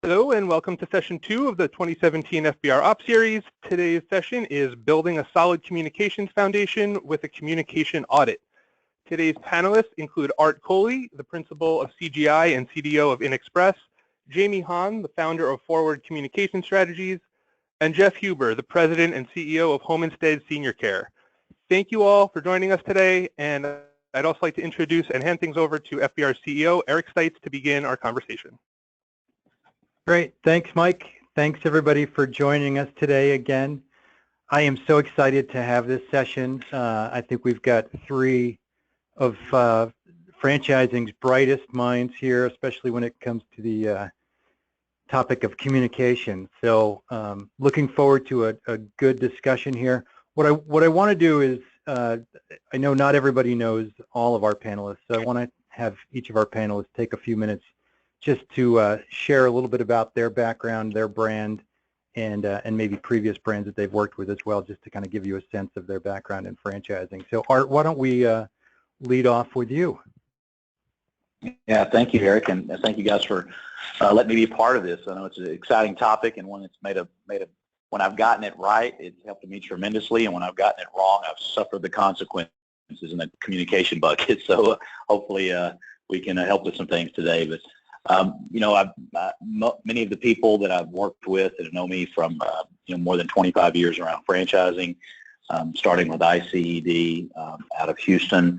Hello and welcome to session 2 of the 2017 FBR Ops Series. Today's session is Building a Solid Communications Foundation with a Communication Audit. Today's panelists include Art Coley, the principal of CGI and CDO of InExpress, Jamie Hahn, the founder of Forward Communication Strategies, and Jeff Huber, the president and CEO of Home Instead Senior Care. Thank you all for joining us today, and I'd also like to introduce and hand things over to FBR CEO Eric Stites to begin our conversation. Great. Thanks, Mike. Thanks, everybody, for joining us today again. I am so excited to have this session. I think we've got three of franchising's brightest minds here, especially when it comes to the topic of communication. So looking forward to a good discussion here. What I want to do is, I know not everybody knows all of our panelists, so I want to have each of our panelists take a few minutes just to share a little bit about their background, their brand, and maybe previous brands that they've worked with as well, just to kind of give you a sense of their background in franchising. So Art, why don't we lead off with you? Yeah, thank you, Eric, and thank you guys for letting me be a part of this. I know it's an exciting topic and one that's when I've gotten it right, it's helped me tremendously, and when I've gotten it wrong, I've suffered the consequences in the communication bucket. So hopefully we can help with some things today. But you know, many of the people that I've worked with that know me from more than 25 years around franchising, starting with ICED out of Houston.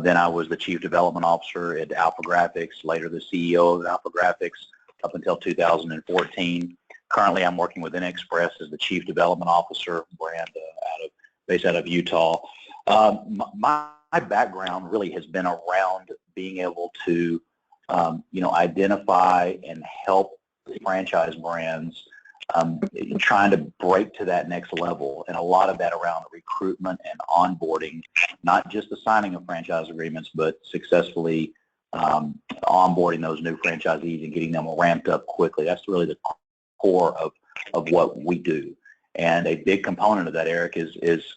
Then I was the Chief Development Officer at Alpha Graphics, later the CEO of Alpha Graphics up until 2014. Currently, I'm working with InExpress as the Chief Development Officer, brand based out of Utah. My background really has been around being able to identify and help franchise brands trying to break to that next level, and a lot of that around recruitment and onboarding, not just the signing of franchise agreements, but successfully onboarding those new franchisees and getting them ramped up quickly. That's really the core of what we do. And a big component of that, Eric, is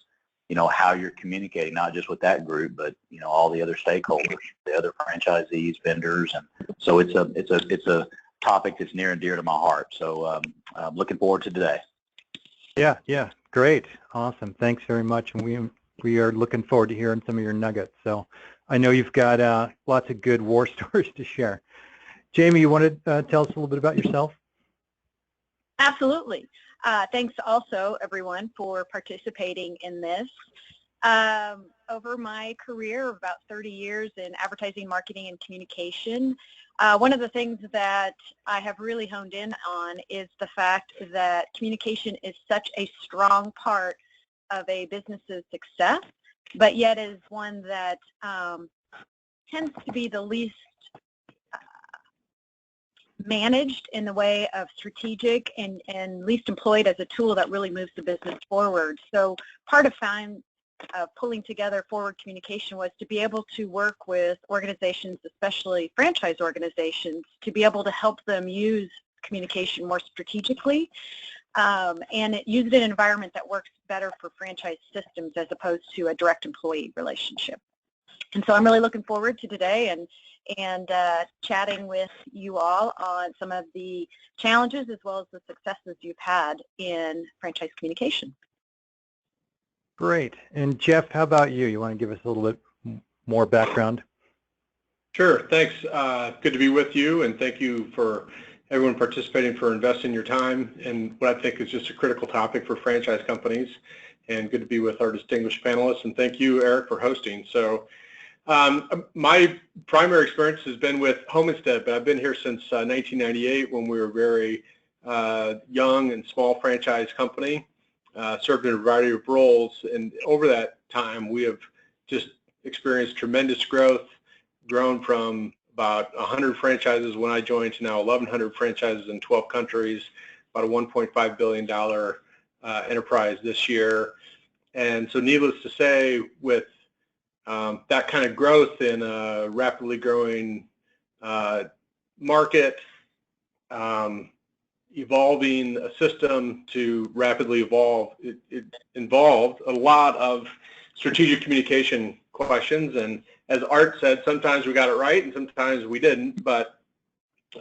how you're communicating, not just with that group, but all the other stakeholders, the other franchisees, vendors, and so it's a topic that's near and dear to my heart. So I'm looking forward to today. Yeah, great, awesome. Thanks very much, and we are looking forward to hearing some of your nuggets. So I know you've got lots of good war stories to share. Jamie, you want to tell us a little bit about yourself? Absolutely. Thanks also, everyone, for participating in this. Over my career of about 30 years in advertising, marketing, and communication, one of the things that I have really honed in on is the fact that communication is such a strong part of a business's success, but yet is one that tends to be the least managed in the way of strategic and least employed as a tool that really moves the business forward. So part of pulling together Forward Communication was to be able to work with organizations, especially franchise organizations, to be able to help them use communication more strategically and use it in an environment that works better for franchise systems as opposed to a direct employee relationship. And so I'm really looking forward to today and chatting with you all on some of the challenges as well as the successes you've had in franchise communication. Great. And Jeff, how about you? You want to give us a little bit more background? Sure. Thanks. Good to be with you, and thank you for everyone participating for investing your time in what I think is just a critical topic for franchise companies, and good to be with our distinguished panelists, and thank you, Eric, for hosting. So my primary experience has been with Home Instead, but I've been here since 1998 when we were a very young and small franchise company, served in a variety of roles, and over that time we have just experienced tremendous growth, grown from about 100 franchises when I joined to now 1,100 franchises in 12 countries, about a $1.5 billion enterprise this year. And so needless to say, with that kind of growth in a rapidly growing market, evolving a system to rapidly evolve, it involved a lot of strategic communication questions. And as Art said, sometimes we got it right and sometimes we didn't, but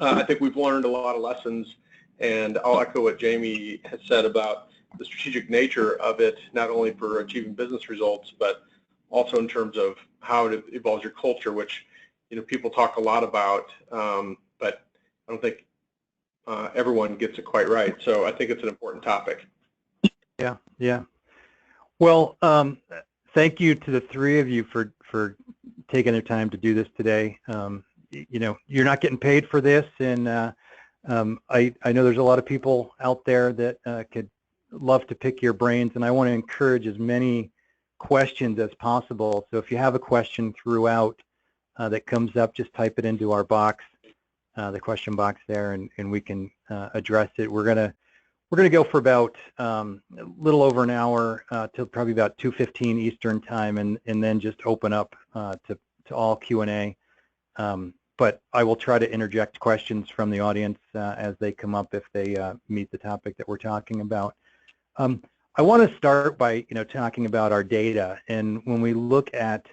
I think we've learned a lot of lessons And I'll echo what Jamie has said about the strategic nature of it, not only for achieving business results, but also in terms of how it evolves your culture, which people talk a lot about, but I don't think everyone gets it quite right. So I think it's an important topic. Yeah, yeah. Well, thank you to the three of you for taking the time to do this today. You're not getting paid for this, and I know there's a lot of people out there that could love to pick your brains, and I want to encourage as many questions as possible. So if you have a question throughout that comes up, just type it into our box, the question box there, and we can address it. We're gonna go for about a little over an hour till probably about 2:15 Eastern time, and then just open up to all Q&A. But I will try to interject questions from the audience as they come up if they meet the topic that we're talking about. I want to start by talking about our data, and when we look at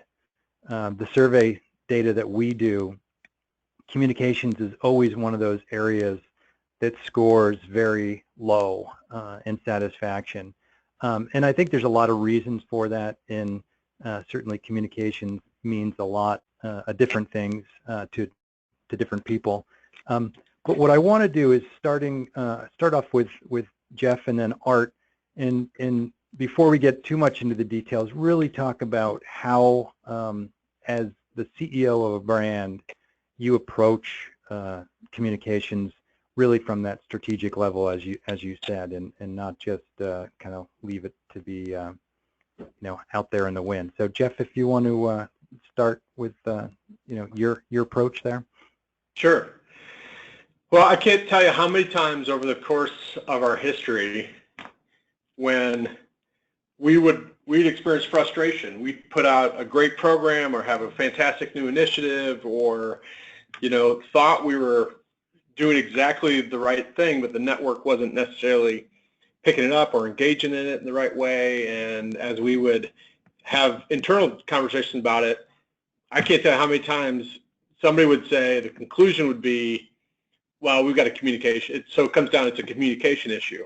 the survey data that we do, communications is always one of those areas that scores very low in satisfaction. And I think there's a lot of reasons for that, and certainly communication means a lot of different things to different people. But what I want to do is start off with Jeff and then Art, and before we get too much into the details, really talk about how, as the CEO of a brand, you approach communications really from that strategic level, as you said, and not just kind of leave it to be out there in the wind. So Jeff, if you want to start with your approach there. Sure. Well, I can't tell you how many times over the course of our history when we'd experience frustration. We'd put out a great program or have a fantastic new initiative, or thought we were doing exactly the right thing, but the network wasn't necessarily picking it up or engaging in it in the right way. And as we would have internal conversations about it, I can't tell you how many times somebody would say the conclusion would be, well, we've got a communication. So it comes down, it's a communication issue.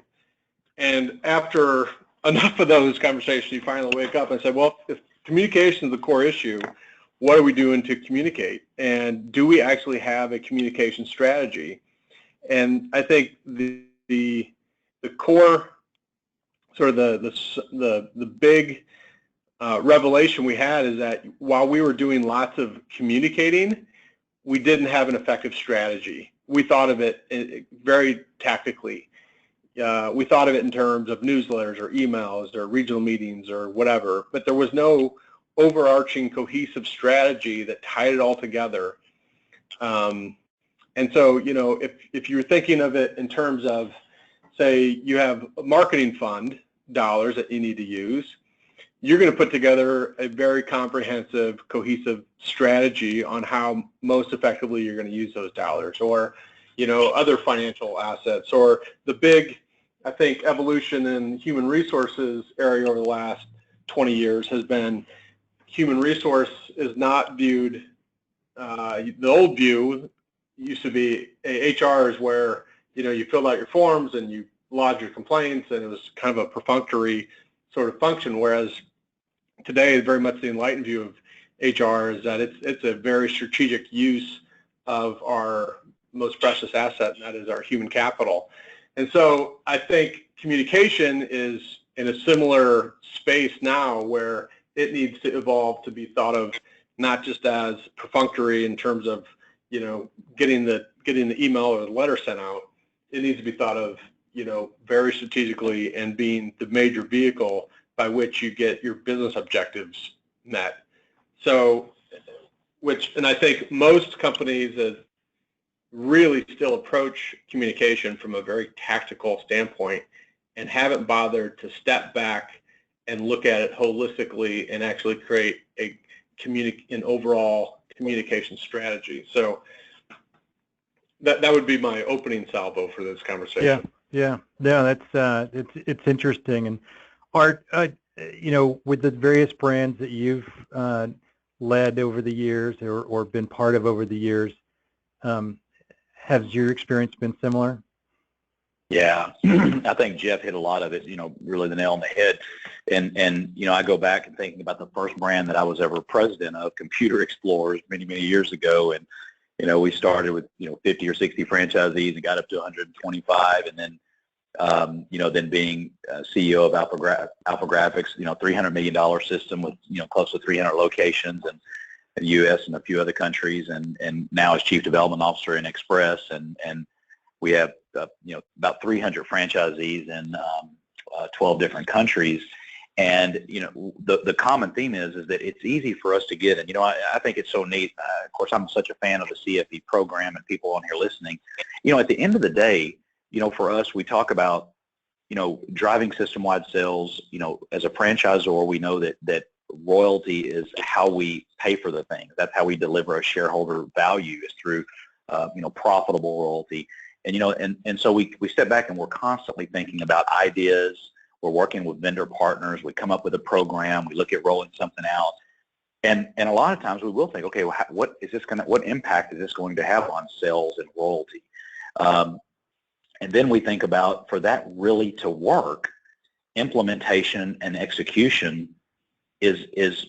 And after enough of those conversations, you finally wake up and say, well, if communication is the core issue, what are we doing to communicate? And do we actually have a communication strategy? And I think the core, sort of the big revelation we had is that while we were doing lots of communicating, we didn't have an effective strategy. We thought of it very tactically. We thought of it in terms of newsletters or emails or regional meetings or whatever, but there was no overarching cohesive strategy that tied it all together. And so, if you're thinking of it in terms of, say, you have a marketing fund dollars that you need to use, you're going to put together a very comprehensive, cohesive strategy on how most effectively you're going to use those dollars, or, other financial assets, or the big, I think, evolution in human resources area over the last 20 years has been human resource is not viewed, the old view used to be HR is where, you filled out your forms and you lodged your complaints, and it was kind of a perfunctory sort of function, whereas today, very much the enlightened view of HR is that it's a very strategic use of our most precious asset, and that is our human capital. And so I think communication is in a similar space now, where it needs to evolve to be thought of not just as perfunctory in terms of, getting the email or the letter sent out. It needs to be thought of, very strategically, and being the major vehicle by which you get your business objectives met. So, and I think most companies really still approach communication from a very tactical standpoint and haven't bothered to step back and look at it holistically and actually create an overall communication strategy. So that would be my opening salvo for this conversation. Yeah, that's it's interesting. And Art, with the various brands that you've led over the years or been part of over the years, has your experience been similar? Yeah, I think Jeff hit a lot of it, really the nail on the head. And I go back and thinking about the first brand that I was ever president of, Computer Explorers, many, many years ago. And, we started with, 50 or 60 franchisees and got up to 125. And then, then being CEO of Alpha Graphics, $300 million system with, close to 300 locations in the U.S. and a few other countries. And now as Chief Development Officer in Express. And we have, about 300 franchisees in 12 different countries. And, the common theme is that it's easy for us to get, and, I think it's so neat. Of course, I'm such a fan of the CFE program and people on here listening. At the end of the day, for us, we talk about, driving system-wide sales. As a franchisor, we know that royalty is how we pay for the things. That's how we deliver a shareholder value, is through, profitable royalty. And so we step back and we're constantly thinking about ideas. We're working with vendor partners. We come up with a program. We look at rolling something out. And a lot of times we will think, okay, well, what impact is this going to have on sales and royalty? And then we think about, for that really to work, implementation and execution is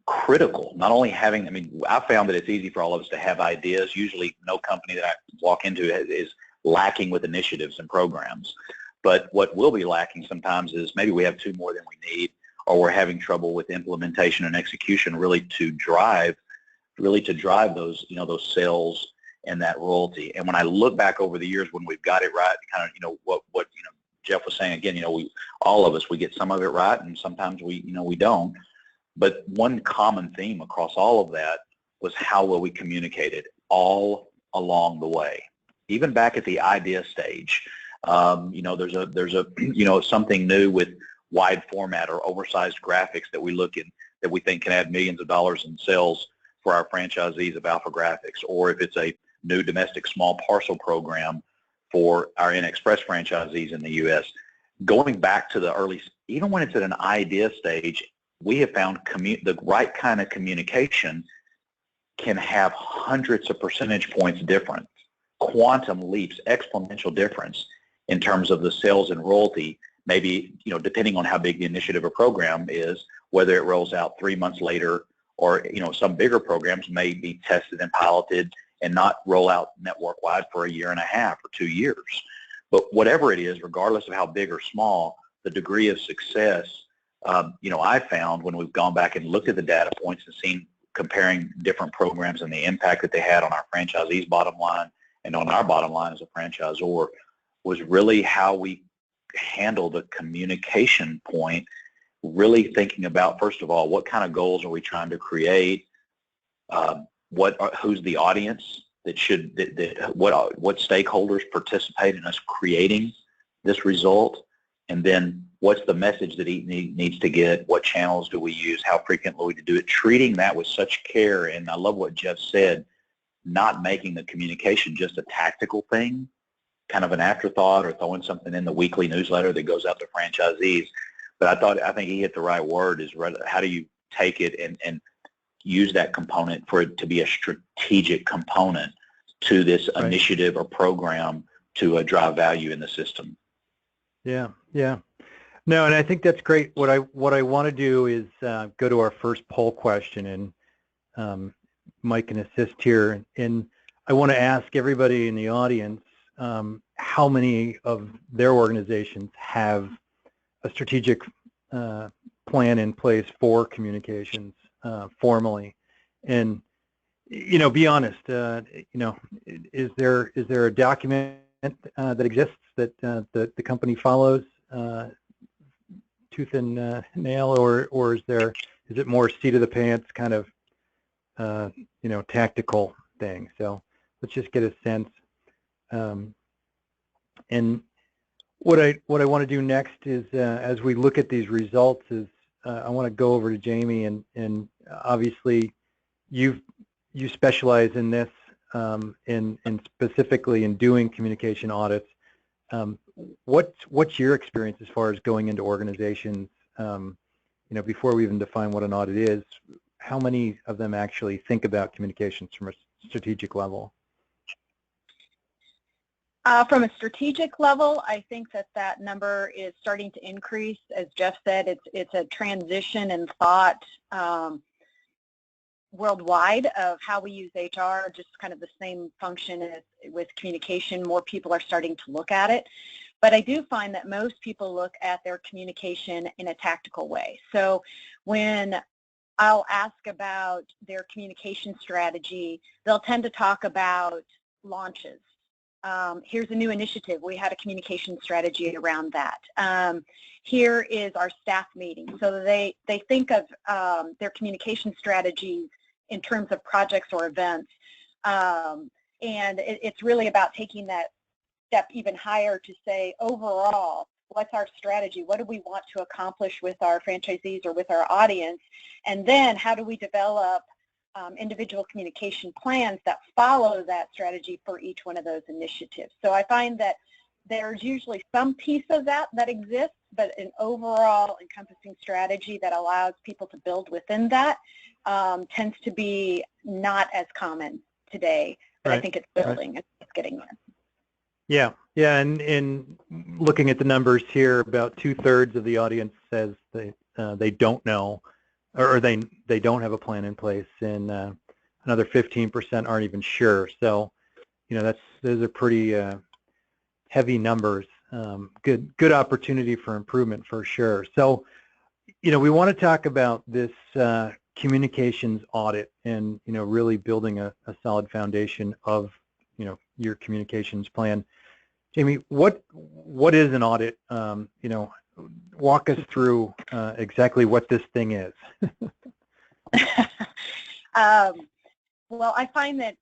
critical. Not only having, I found that it's easy for all of us to have ideas. Usually no company that I walk into is lacking with initiatives and programs. But what will be lacking sometimes is maybe we have two more than we need, or we're having trouble with implementation and execution really to drive those, those sales and that royalty. And when I look back over the years when we've got it right, kind of, what Jeff was saying again, all of us, we get some of it right and sometimes we don't. But one common theme across all of that was how well we communicated all along the way. Even back at the idea stage, there's something new with wide format or oversized graphics that we look in that we think can add millions of dollars in sales for our franchisees of Alpha Graphics, or if it's a new domestic small parcel program for our Express franchisees in the U.S. Going back to the early, even when it's at an idea stage, we have found the right kind of communication can have hundreds of percentage points difference, quantum leaps, exponential difference in terms of the sales and royalty, maybe, depending on how big the initiative or program is, whether it rolls out 3 months later or, some bigger programs may be tested and piloted and not roll out network-wide for 1.5 years or 2 years. But whatever it is, regardless of how big or small, the degree of success, I found when we've gone back and looked at the data points and seen comparing different programs and the impact that they had on our franchisees' bottom line and on our bottom line as a franchisor, was really how we handle the communication point, really thinking about, first of all, what kind of goals are we trying to create, who's the audience what stakeholders participate in us creating this result, and then what's the message that he needs to get, what channels do we use, how frequently we do it, treating that with such care. And I love what Jeff said, not making the communication just a tactical thing, kind of an afterthought, or throwing something in the weekly newsletter that goes out to franchisees. But I think he hit the right word, is how do you take it and use that component for it to be a strategic component to this initiative or program to drive value in the system. Yeah. No, and I think that's great. What I want to do is go to our first poll question, and Mike can assist here. And I want to ask everybody in the audience how many of their organizations have a strategic plan in place for communications formally. And be honest. Is there a document that exists that the company follows tooth and nail, or is it more seat of the pants kind of tactical thing? So let's just get a sense. And what I want to do next is, as we look at these results, is I want to go over to Jamie, and obviously you specialize in this, and specifically in doing communication audits. What's your experience as far as going into organizations? Before we even define what an audit is, how many of them actually think about communications from a strategic level? From a strategic level, I think that number is starting to increase. As Jeff said, it's a transition in thought worldwide of how we use HR, just kind of the same function as with communication. More people are starting to look at it. But I do find that most people look at their communication in a tactical way. So when I'll ask about their communication strategy, they'll tend to talk about launches. Here's a new initiative. We had a communication strategy around that. Here is our staff meeting. So they think of their communication strategies in terms of projects or events. And it's really about taking that step even higher to say, overall, what's our strategy? What do we want to accomplish with our franchisees or with our audience? And then how do we develop individual communication plans that follow that strategy for each one of those initiatives? So I find that there's usually some piece of that exists, but an overall encompassing strategy that allows people to build within that tends to be not as common today, but right. I think it's building, right. It's getting there. Yeah, and in looking at the numbers here, about 2/3 of the audience says they don't know, or they don't have a plan in place, and another 15% aren't even sure. So, those are pretty heavy numbers. Good opportunity for improvement for sure. So, we want to talk about this communications audit and really building a solid foundation of your communications plan. Jamie, what is an audit? Walk us through exactly what this thing is. Well, I find that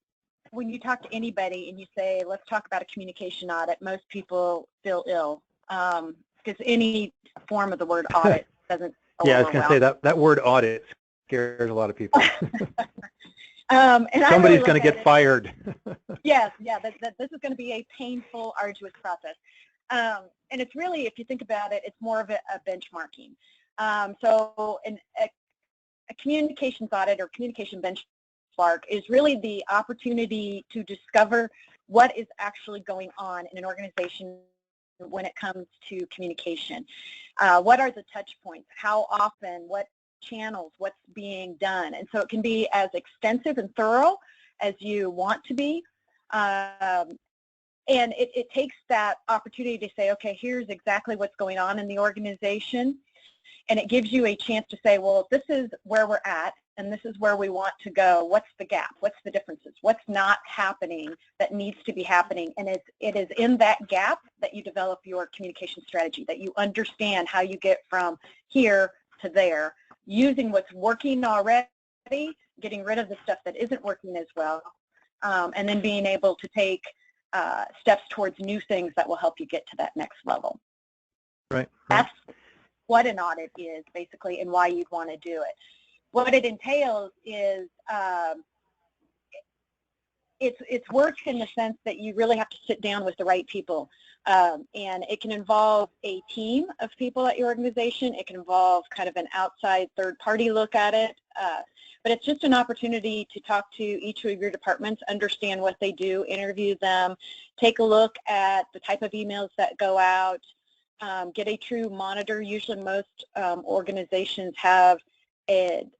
when you talk to anybody and you say, let's talk about a communication audit, most people feel ill because any form of the word audit doesn't go Yeah, I was going to say that word audit scares a lot of people. And somebody's going to get fired. Yes, this is going to be a painful, arduous process. And it's really, if you think about it, it's more of a benchmarking. So a communications audit or communication benchmark is really the opportunity to discover what is actually going on in an organization when it comes to communication. What are the touch points? How often? What channels? What's being done? And so it can be as extensive and thorough as you want to be. And it takes that opportunity to say, okay, here's exactly what's going on in the organization. And it gives you a chance to say, well, this is where we're at, and this is where we want to go. What's the gap? What's the differences? What's not happening that needs to be happening? And it is in that gap that you develop your communication strategy, that you understand how you get from here to there, using what's working already, getting rid of the stuff that isn't working as well, and then being able to take steps towards new things that will help you get to that next level. Right. That's what an audit is, basically, and why you'd want to do it. What it entails is it's work in the sense that you really have to sit down with the right people. And it can involve a team of people at your organization. It can involve kind of an outside third-party look at it. But it's just an opportunity to talk to each of your departments, understand what they do, interview them, take a look at the type of emails that go out, get a true monitor. Usually most organizations have an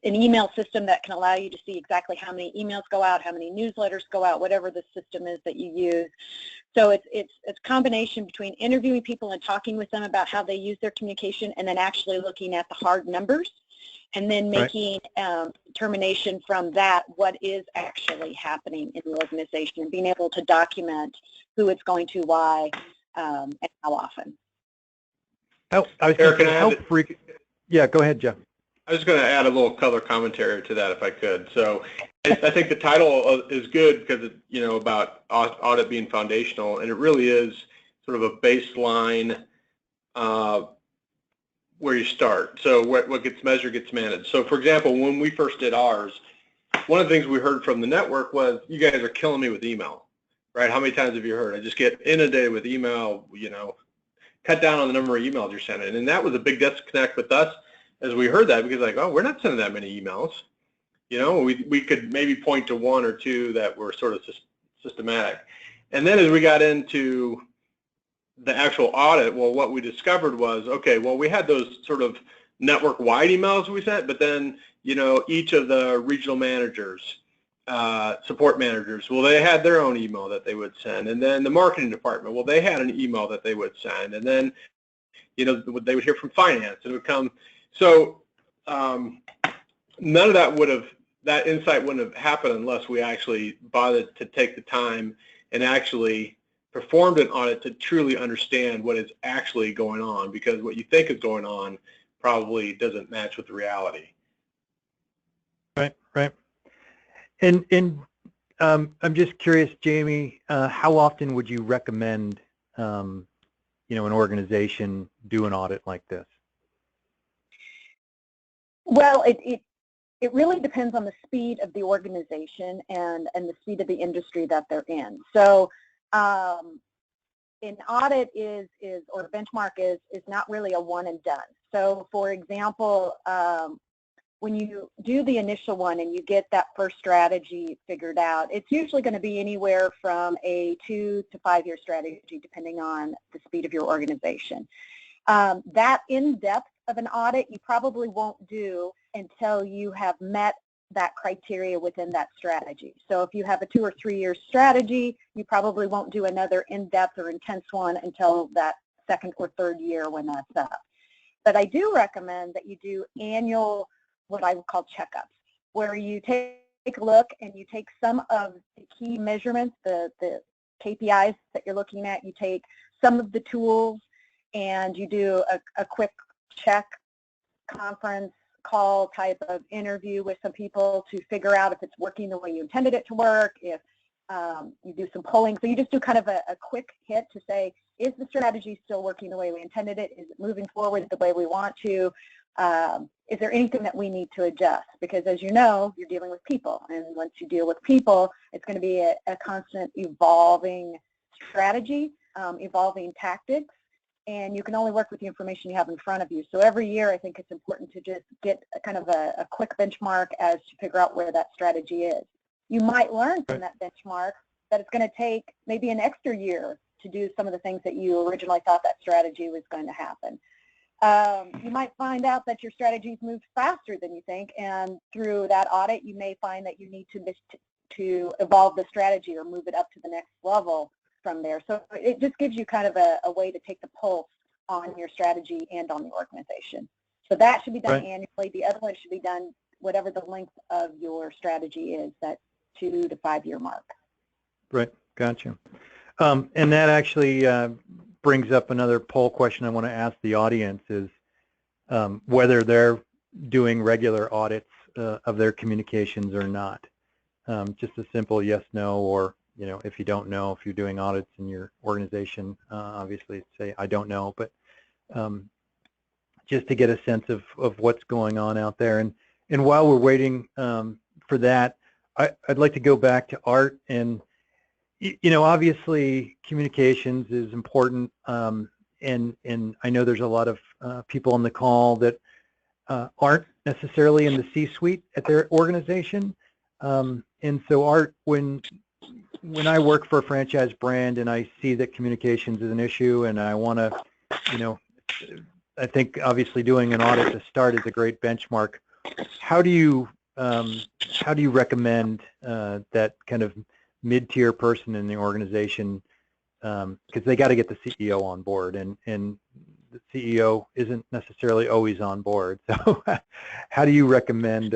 email system that can allow you to see exactly how many emails go out, how many newsletters go out, whatever the system is that you use. So it's a combination between interviewing people and talking with them about how they use their communication, and then actually looking at the hard numbers, and then making determination from that what is actually happening in the organization, and being able to document who it's going to, why, and how often. I was thinking, yeah, go ahead, Jeff. I was going to add a little color commentary to that if I could. So I think the title is good because it's, about audit being foundational, and it really is sort of a baseline where you start. So what gets measured gets managed. So for example, when we first did ours, one of the things we heard from the network was, you guys are killing me with email, right? How many times have you heard? I just get inundated with email, cut down on the number of emails you're sending. And that was a big disconnect with us as we heard that, because we're not sending that many emails. We could maybe point to one or two that were sort of systematic. And then as we got into the actual audit, well, what we discovered was, okay, well, we had those sort of network-wide emails we sent, but then, you know, each of the regional managers, support managers, well, they had their own email that they would send. And then the marketing department, well, they had an email that they would send. And then, you know, they would hear from finance. And it would come. So none of that insight wouldn't have happened unless we actually bothered to take the time and actually performed an audit to truly understand what is actually going on, because what you think is going on probably doesn't match with the reality. Right, right. And I'm just curious, Jamie, how often would you recommend, you know, an organization do an audit like this? Well, it really depends on the speed of the organization and the speed of the industry that they're in. So an audit or benchmark is not really a one and done. So for example, when you do the initial one and you get that first strategy figured out, it's usually going to be anywhere from a 2 to 5 year strategy depending on the speed of your organization. That in-depth of an audit you probably won't do until you have met that criteria within that strategy. So if you have a 2 or 3 year strategy, you probably won't do another in-depth or intense one until that second or third year when that's up. But I do recommend that you do annual, what I would call checkups, where you take a look and you take some of the key measurements, the KPIs that you're looking at, you take some of the tools and you do a quick check, conference call type of interview with some people to figure out if it's working the way you intended it to work, if you do some polling. So you just do kind of a quick hit to say, is the strategy still working the way we intended it? Is it moving forward the way we want to? Is there anything that we need to adjust? Because as you know, you're dealing with people. And once you deal with people, it's going to be a constant evolving strategy, evolving tactics. And you can only work with the information you have in front of you. So every year, I think it's important to just get kind of a quick benchmark as to figure out where that strategy is. You might learn from that benchmark that it's going to take maybe an extra year to do some of the things that you originally thought that strategy was going to happen. You might find out that your strategy's moved faster than you think, and through that audit, you may find that you need to evolve the strategy or move it up to the next level from there. So it just gives you kind of a way to take the pulse on your strategy and on the organization. So that should be done annually. The other one should be done whatever the length of your strategy is, that 2 to 5 year mark. Right, gotcha. And that actually brings up another poll question I want to ask the audience is whether they're doing regular audits of their communications or not. Just a simple yes, no, or you know, if you don't know, if you're doing audits in your organization, obviously say, I don't know, but just to get a sense of what's going on out there. And while we're waiting for that, I'd like to go back to Art. And, you know, obviously communications is important. And I know there's a lot of people on the call that aren't necessarily in the C-suite at their organization. And so Art, when I work for a franchise brand and I see that communications is an issue and I want to, you know, I think obviously doing an audit to start is a great benchmark. How do you recommend that kind of mid-tier person in the organization, because they got to get the CEO on board, and the CEO isn't necessarily always on board. So how do you recommend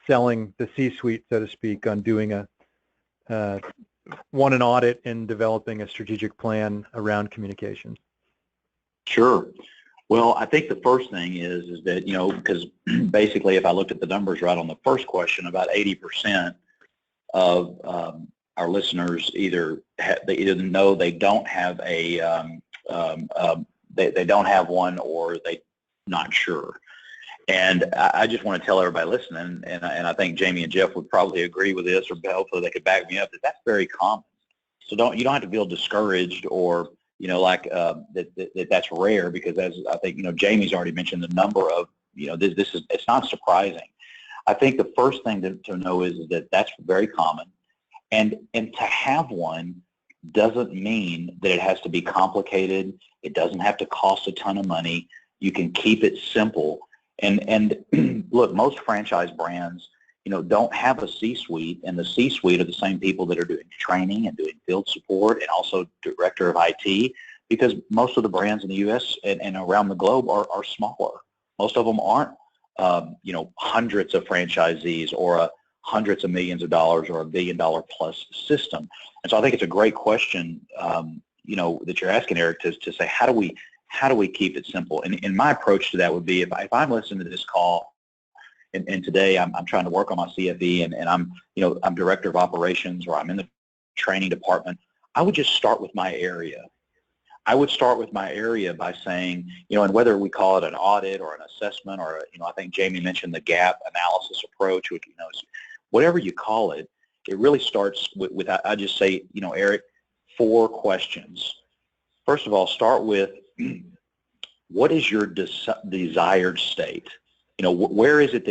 selling the C-suite, so to speak, on doing an audit and developing a strategic plan around communications? Sure. Well, I think the first thing is that, you know, because basically if I looked at the numbers right on the first question, about 80% of our listeners either know they don't have a they don't have one, or they're not sure. And I just want to tell everybody listening, and I think Jamie and Jeff would probably agree with this, or hopefully they could back me up, that that's very common. So you don't have to feel discouraged, or you know, like that's rare, because as I think, you know, Jamie's already mentioned the number of, you know, it's not surprising. I think the first thing to know is that that's very common, and to have one doesn't mean that it has to be complicated. It doesn't have to cost a ton of money. You can keep it simple. And look, most franchise brands, don't have a C-suite, and the C-suite are the same people that are doing training and doing field support and also director of IT, because most of the brands in the U.S. and around the globe are smaller. Most of them aren't, hundreds of franchisees or hundreds of millions of dollars or $1 billion plus system. And so I think it's a great question, that you're asking, Eric, to say, how do we keep it simple? And my approach to that would be, if I'm listening to this call, and today I'm trying to work on my CFE, and I'm director of operations, or I'm in the training department, I would just start with my area. I would start with my area by saying, and whether we call it an audit or an assessment, or, I think Jamie mentioned the gap analysis approach, which, is whatever you call it, it really starts with I just say, Eric, 4 questions. First of all, start with, what is your desired state? Where is it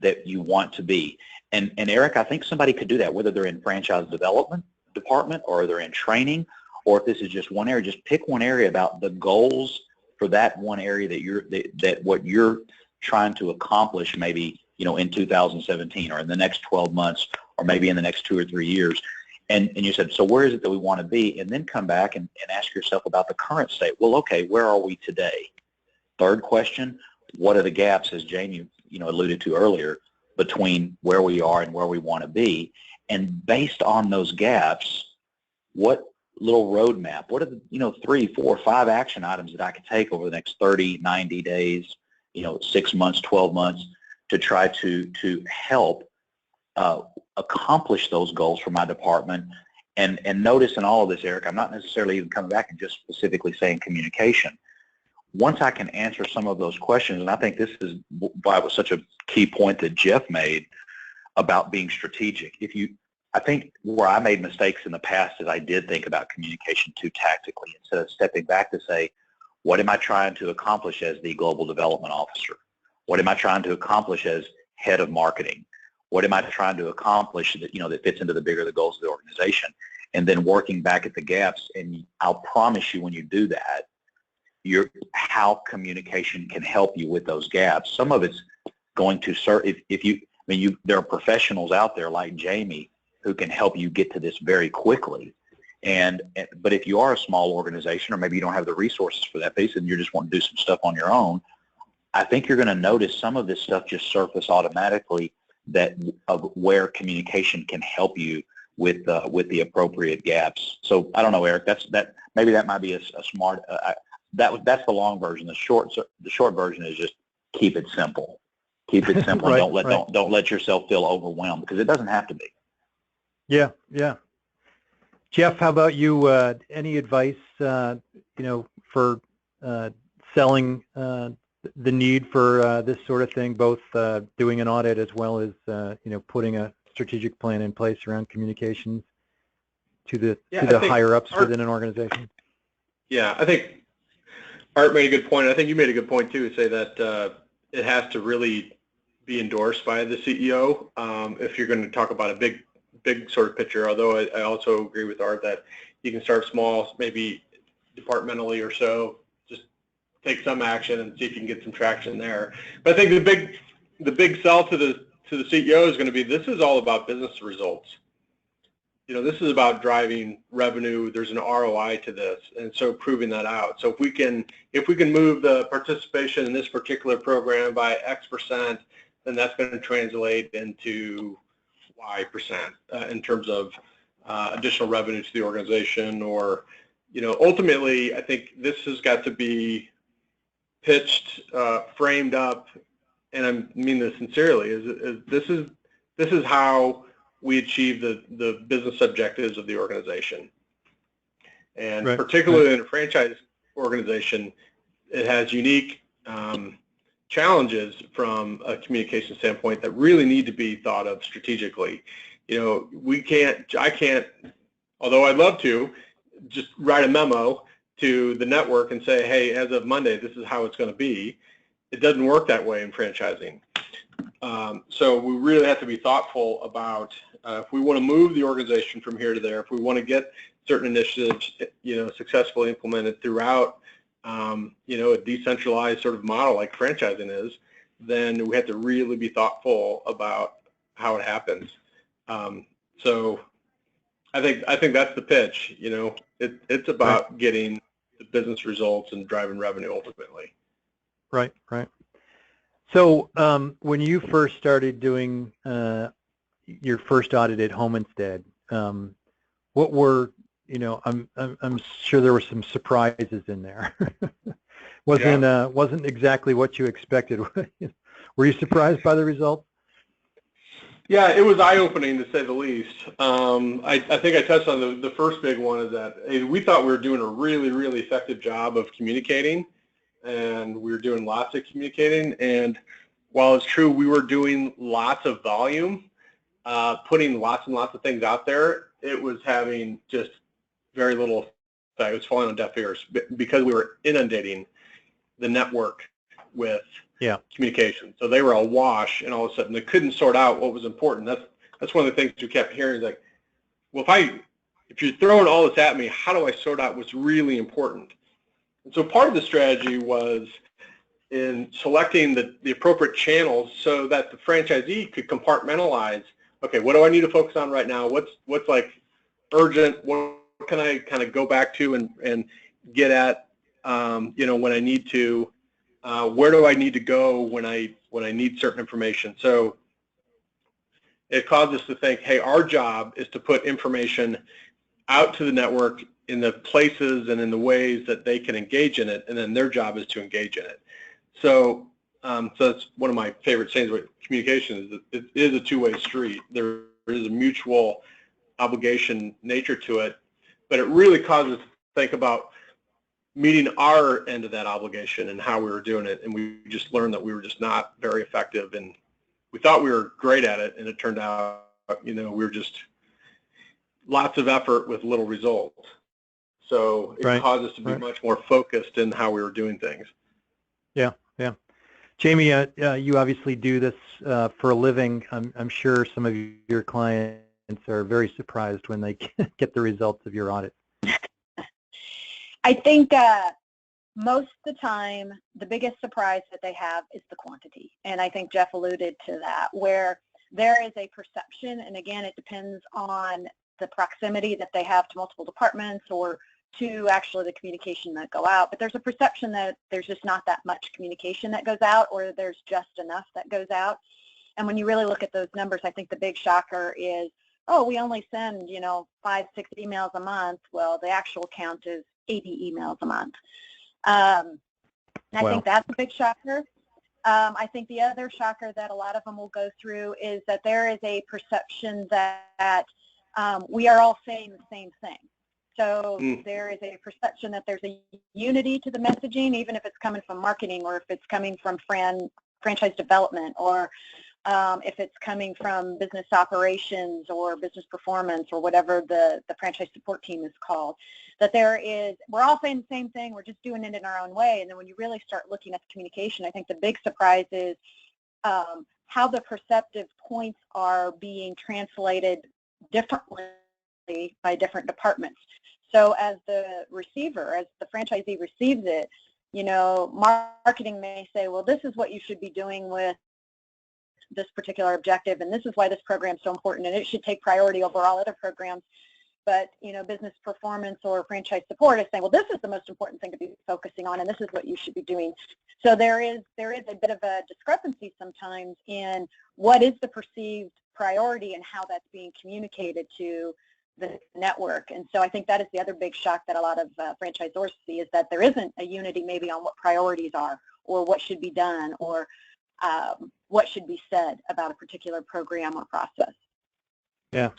that you want to be? And Eric, I think somebody could do that, whether they're in franchise development department or they're in training, or if this is just one area, just pick one area about the goals for that one area that what you're trying to accomplish, maybe, in 2017 or in the next 12 months or maybe in the next 2 or 3 years. And you said, so where is it that we want to be? And then come back and ask yourself about the current state. Well, okay, where are we today? Third question, what are the gaps, as Jamie, alluded to earlier, between where we are and where we want to be? And based on those gaps, what little roadmap, what are the, 3, 4, 5 action items that I could take over the next 30, 90 days, 6 months, 12 months to try to help accomplish those goals for my department? And notice in all of this, Eric, I'm not necessarily even coming back and just specifically saying communication. Once I can answer some of those questions, and I think this is why it was such a key point that Jeff made about being strategic. I think where I made mistakes in the past is I did think about communication too tactically, instead of stepping back to say, what am I trying to accomplish as the global development officer? What am I trying to accomplish as head of marketing? What am I trying to accomplish that, that fits into the bigger the goals of the organization? And then working back at the gaps. And I'll promise you, when you do that, how communication can help you with those gaps. Some of it's going to serve, there are professionals out there like Jamie who can help you get to this very quickly. But if you are a small organization, or maybe you don't have the resources for that piece and you're just wanting to do some stuff on your own, I think you're going to notice some of this stuff just surface automatically, of where communication can help you with the appropriate gaps. So I don't know, Eric. Maybe that might be a smart. That's the long version. The short version is just keep it simple. Keep it simple. Right, don't let yourself feel overwhelmed, because it doesn't have to be. Yeah. Jeff, how about you? Any advice, for selling the need for this sort of thing, both doing an audit as well as putting a strategic plan in place around communications to the higher ups within an organization? Yeah, I think Art made a good point. I think you made a good point too, to say that it has to really be endorsed by the CEO if you're going to talk about a big sort of picture. Although I also agree with Art that you can start small, maybe departmentally or so, just take some action and see if you can get some traction there. But I think the big sell to the CEO is going to be, this is all about business results. This is about driving revenue. There's an ROI to this, and so proving that out. So if we can move the participation in this particular program by X%, then that's going to translate into Y% in terms of additional revenue to the organization. Or, ultimately, I think this has got to be pitched, framed up, and I mean this sincerely. This is how we achieve the business objectives of the organization. And right, particularly in a franchise organization, it has unique challenges from a communication standpoint that really need to be thought of strategically. I can't, although I'd love to, just write a memo to the network and say, hey, as of Monday, this is how it's going to be. It doesn't work that way in franchising. So we really have to be thoughtful about if we want to move the organization from here to there, if we want to get certain initiatives, successfully implemented throughout, a decentralized sort of model like franchising is, then we have to really be thoughtful about how it happens. So I think that's the pitch. It's about getting the business results and driving revenue ultimately. Right. So when you first started doing your first audit at Home Instead, what were, I'm sure there were some surprises in there. Wasn't exactly what you expected. Were you surprised by the results? Yeah, it was eye-opening to say the least. I think I touched on the first big one is that we thought we were doing a really, really effective job of communicating, and we were doing lots of communicating. And while it's true we were doing lots of volume, putting lots and lots of things out there, it was having just very little effect. It was falling on deaf ears because we were inundating the network with communication. So they were awash, and all of a sudden they couldn't sort out what was important. That's one of the things we kept hearing is like, well, if you're throwing all this at me, how do I sort out what's really important? And so part of the strategy was in selecting the appropriate channels so that the franchisee could compartmentalize, okay, what do I need to focus on right now? What's like urgent? What can I kind of go back to and get at, when I need to? Where do I need to go when I need certain information? So it caused us to think, hey, our job is to put information out to the network in the places and in the ways that they can engage in it, and then their job is to engage in it. So that's one of my favorite sayings about communication is that it is a two-way street. There is a mutual obligation nature to it, but it really causes us to think about meeting our end of that obligation and how we were doing it, and we just learned that we were just not very effective, and we thought we were great at it, and it turned out, we were just lots of effort with little results. So it caused us to be much more focused in how we were doing things. Yeah. Jamie, you obviously do this for a living. I'm sure some of your clients are very surprised when they get the results of your audit. I think most of the time, the biggest surprise that they have is the quantity. And I think Jeff alluded to that, where there is a perception, and again, it depends on the proximity that they have to multiple departments or to actually the communication that go out. But there's a perception that there's just not that much communication that goes out, or there's just enough that goes out. And when you really look at those numbers, I think the big shocker is, oh, we only send, 5-6 emails a month. Well, the actual count is 80 emails a month. I think that's a big shocker. I think the other shocker that a lot of them will go through is that there is a perception that we are all saying the same thing. So there is a perception that there's a unity to the messaging, even if it's coming from marketing or if it's coming from franchise development or if it's coming from business operations or business performance or whatever the franchise support team is called, that we're all saying the same thing, we're just doing it in our own way. And then when you really start looking at the communication, I think the big surprise is how the perceptive points are being translated differently by different departments. So as the receiver, as the franchisee receives it, marketing may say, well, this is what you should be doing with this particular objective, and this is why this program is so important, and it should take priority over all other programs. But, business performance or franchise support is saying, well, this is the most important thing to be focusing on, and this is what you should be doing. So there is a bit of a discrepancy sometimes in what is the perceived priority and how that's being communicated to the network. And so I think that is the other big shock that a lot of franchisors see, is that there isn't a unity maybe on what priorities are or what should be done or what should be said about a particular program or process. Yeah.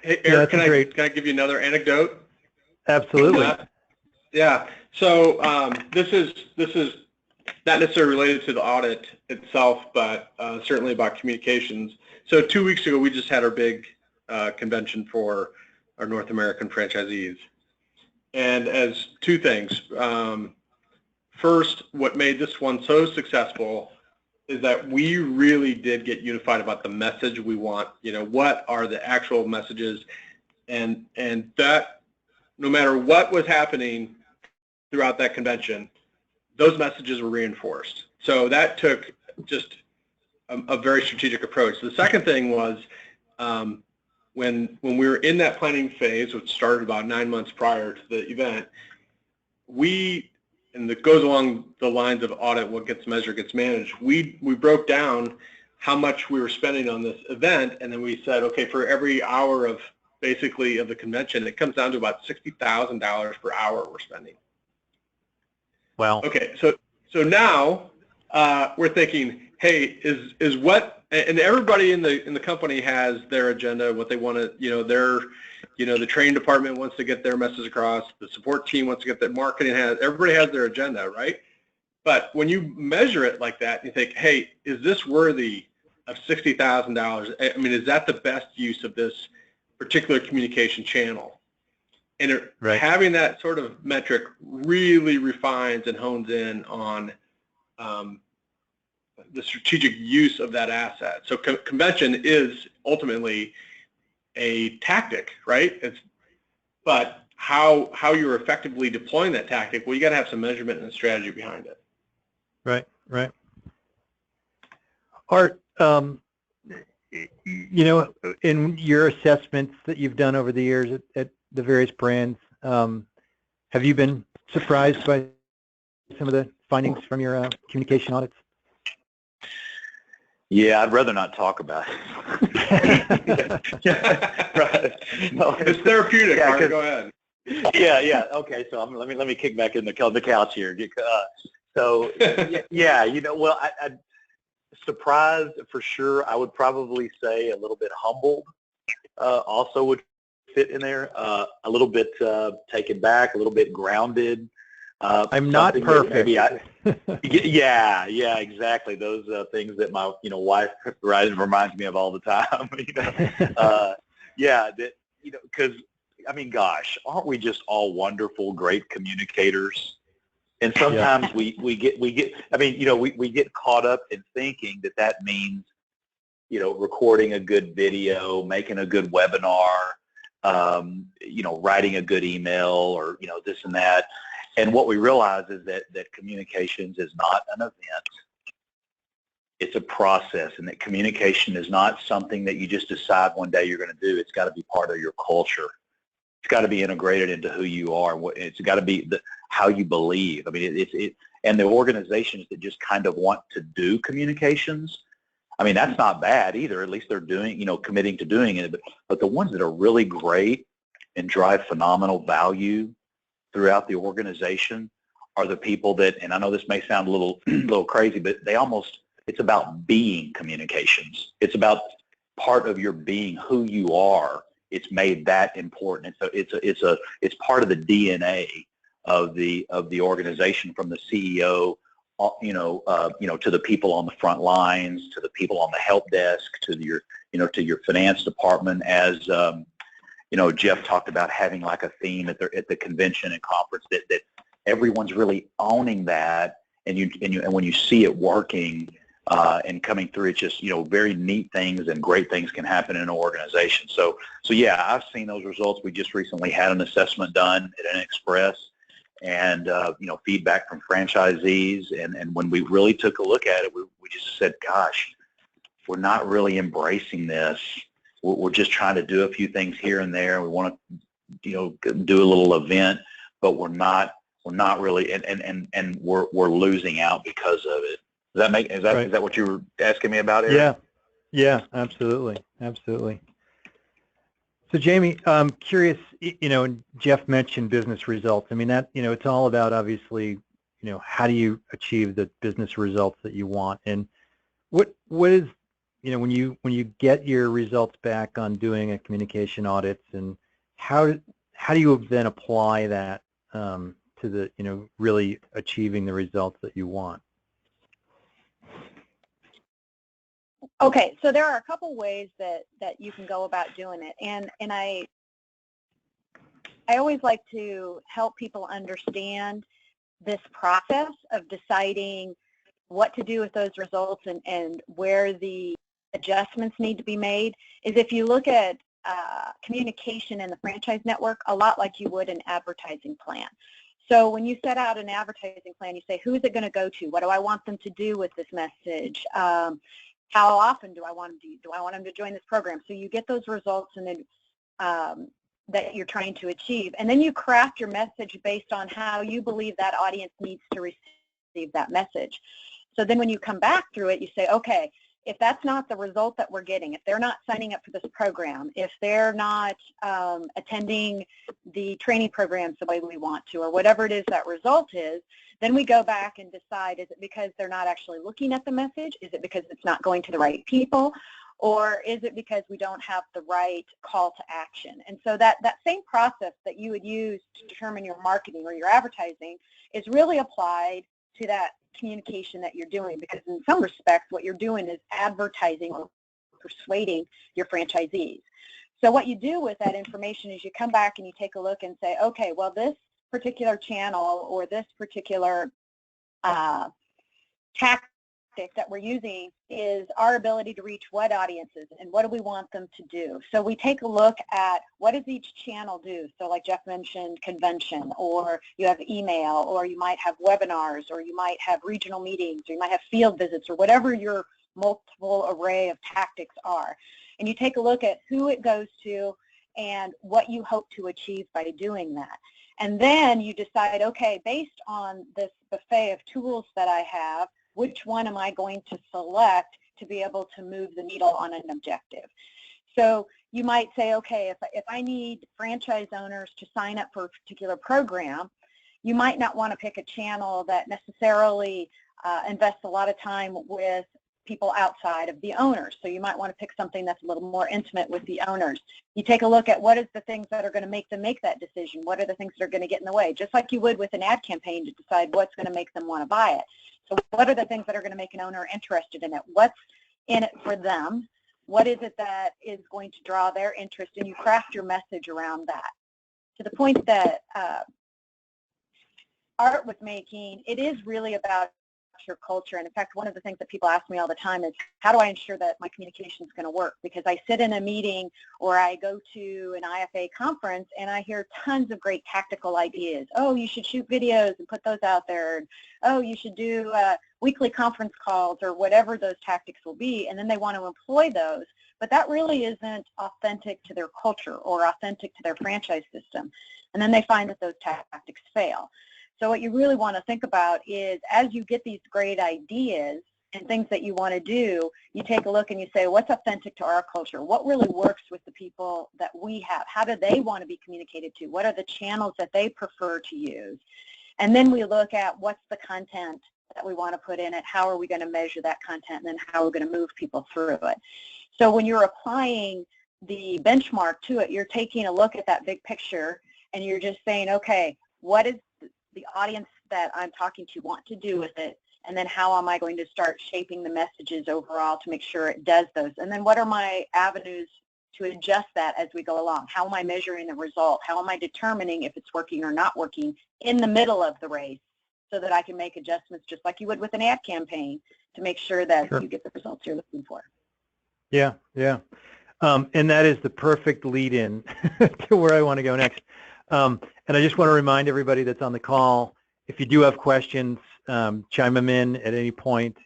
Hey, Eric, can I give you another anecdote? Absolutely. Yeah. So this is not necessarily related to the audit itself, but certainly about communications. So 2 weeks ago, we just had our big convention for our North American franchisees. And as two things. First, what made this one so successful is that we really did get unified about the message we want. What are the actual messages, and that no matter what was happening throughout that convention, those messages were reinforced. So that took just a very strategic approach. The second thing was when we were in that planning phase, which started about 9 months prior to the event, and it goes along the lines of audit, what gets measured gets managed, we broke down how much we were spending on this event, and then we said, okay, for every hour of basically of the convention, it comes down to about $60,000 per hour we're spending. Wow. Okay, so now we're thinking, hey, is what, and everybody in the company has their agenda, what they want to, the training department wants to get their message across, the support team wants to get their marketing everybody has their agenda, right? But when you measure it like that, you think, hey, is this worthy of $60,000? I mean, is that the best use of this particular communication channel? And having that sort of metric really refines and hones in on the strategic use of that asset. So convention is ultimately a tactic, right? But how you're effectively deploying that tactic, well, you got to have some measurement and strategy behind it. Right. Art, in your assessments that you've done over the years at the various brands, have you been surprised by some of the findings from your communication audits? Yeah, I'd rather not talk about it. Right. No, it's therapeutic. Yeah, go ahead. Yeah. Okay, so let me kick back in the couch here. So yeah, well, I surprised for sure. I would probably say a little bit humbled. Also would fit in there. A little bit taken back, a little bit grounded. I'm not perfect. Yeah, exactly. Those things that my wife reminds me of all the time. Because I mean, gosh, aren't we just all wonderful, great communicators? And sometimes we get. I mean, we get caught up in thinking that means, recording a good video, making a good webinar, writing a good email, or this and that. And what we realize is that communications is not an event. It's a process, and that communication is not something that you just decide one day you're going to do. It's got to be part of your culture. It's got to be integrated into who you are. It's got to be how you believe. I mean, and the organizations that just kind of want to do communications, I mean, that's not bad either. At least they're doing, committing to doing it. But the ones that are really great and drive phenomenal value throughout the organization are the people that, and I know this may sound a little crazy, but it's about being communications. It's about part of your being, who you are. It's made that important. And so it's part of the DNA of the organization, from the CEO, to the people on the front lines, to the people on the help desk, to your finance department. As Jeff talked about having like a theme at the convention and conference that everyone's really owning that, and when you see it working and coming through, it's just very neat things and great things can happen in an organization. So yeah, I've seen those results. We just recently had an assessment done at an Express, and feedback from franchisees, and when we really took a look at it, we just said, gosh, we're not really embracing this. We're just trying to do a few things here and there. We want to, do a little event, but we're not really, and we're losing out because of it. Is that what you were asking me about, Eric? Yeah, absolutely. So Jamie, I'm curious, and Jeff mentioned business results. I mean, that, it's all about, obviously, how do you achieve the business results that you want, and what is, when you get your results back on doing a communication audits, and how do you then apply that to the, really achieving the results that you want? Okay, so there are a couple ways that you can go about doing it, and I always like to help people understand this process of deciding what to do with those results and where the adjustments need to be made. Is if you look at communication in the franchise network a lot like you would an advertising plan. So when you set out an advertising plan, you say, who is it going to go to? What do I want them to do with this message? How often do I want them to? Do I want them to join this program? So you get those results and then that you're trying to achieve, and then you craft your message based on how you believe that audience needs to receive that message. So then when you come back through it, you say, okay, if that's not the result that we're getting, if they're not signing up for this program, if they're not attending the training programs the way we want to, or whatever it is that result is, then we go back and decide, is it because they're not actually looking at the message? Is it because it's not going to the right people? Or is it because we don't have the right call to action? And so that same process that you would use to determine your marketing or your advertising is really applied to that communication that you're doing, because in some respects what you're doing is advertising or persuading your franchisees. So what you do with that information is you come back and you take a look and say, okay, well, this particular channel or this particular tactic that we're using is our ability to reach what audiences and what do we want them to do. So we take a look at what does each channel do. So like Jeff mentioned, convention, or you have email, or you might have webinars, or you might have regional meetings, or you might have field visits, or whatever your multiple array of tactics are. And you take a look at who it goes to and what you hope to achieve by doing that. And then you decide, okay, based on this buffet of tools that I have, which one am I going to select to be able to move the needle on an objective? So you might say, okay, if I need franchise owners to sign up for a particular program, you might not want to pick a channel that necessarily invests a lot of time with people outside of the owners. So you might want to pick something that's a little more intimate with the owners. You take a look at what is the things that are going to make them make that decision. What are the things that are going to get in the way? Just like you would with an ad campaign to decide what's going to make them want to buy it. So what are the things that are going to make an owner interested in it? What's in it for them? What is it that is going to draw their interest? And you craft your message around that. To the point that Art was making, it is really about your culture. And in fact, one of the things that people ask me all the time is, how do I ensure that my communication is going to work? Because I sit in a meeting or I go to an IFA conference and I hear tons of great tactical ideas. Oh, you should shoot videos and put those out there. Oh, you should do weekly conference calls, or whatever those tactics will be. And then they want to employ those. But that really isn't authentic to their culture or authentic to their franchise system. And then they find that those tactics fail. So what you really want to think about is, as you get these great ideas and things that you want to do, you take a look and you say, what's authentic to our culture? What really works with the people that we have? How do they want to be communicated to? What are the channels that they prefer to use? And then we look at what's the content that we want to put in it, how are we going to measure that content, and then how are we going to move people through it. So when you're applying the benchmark to it, you're taking a look at that big picture and you're just saying, okay, what is the audience that I'm talking to want to do with it, and then how am I going to start shaping the messages overall to make sure it does those, and then what are my avenues to adjust that as we go along? How am I measuring the result? How am I determining if it's working or not working in the middle of the race, so that I can make adjustments just like you would with an ad campaign to make sure that you get the results you're looking for. Yeah, yeah. And that is the perfect lead-in to where I want to go next. And I just want to remind everybody that's on the call, if you do have questions, chime them in at any point.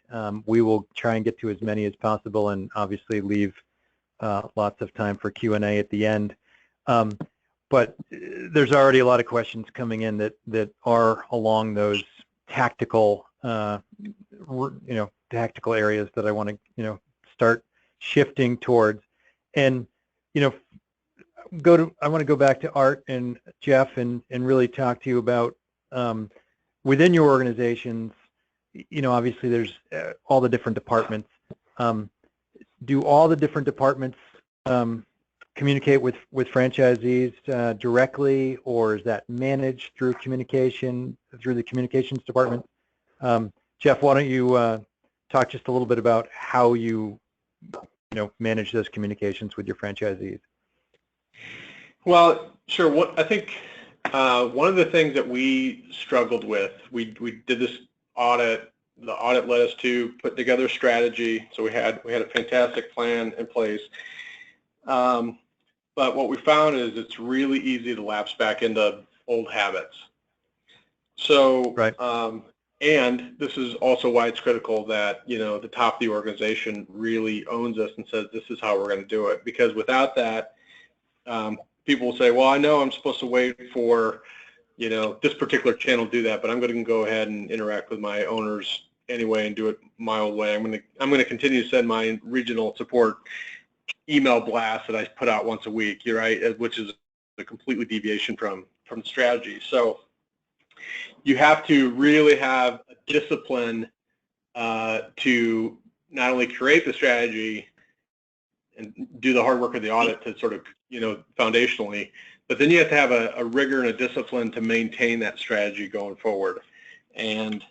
We will try and get to as many as possible, and obviously leave lots of time for Q&A at the end. But there's already a lot of questions coming in that are along those tactical, tactical areas that I want to, start shifting towards. And, I want to go back to Art and Jeff and really talk to you about within your organizations. Obviously there's all the different departments. Do all the different departments communicate with franchisees directly, or is that managed through communication through the communications department? Jeff, why don't you talk just a little bit about how you manage those communications with your franchisees? Well, sure. I think one of the things that we struggled with, we did this audit. The audit led us to put together a strategy. So we had a fantastic plan in place. but what we found is it's really easy to lapse back into old habits. So, Right. And this is also why it's critical that, the top of the organization really owns us and says, this is how we're going to do it. Because without that, people will say, well, I know I'm supposed to wait for, this particular channel to do that, but I'm going to go ahead and interact with my owners anyway and do it my old way. I'm going to continue to send my regional support email blast that I put out once a week, right, which is a completely deviation from strategy. So you have to really have a discipline to not only create the strategy and do the hard work of the audit to sort of, foundationally, but then you have to have a rigor and a discipline to maintain that strategy going forward. And,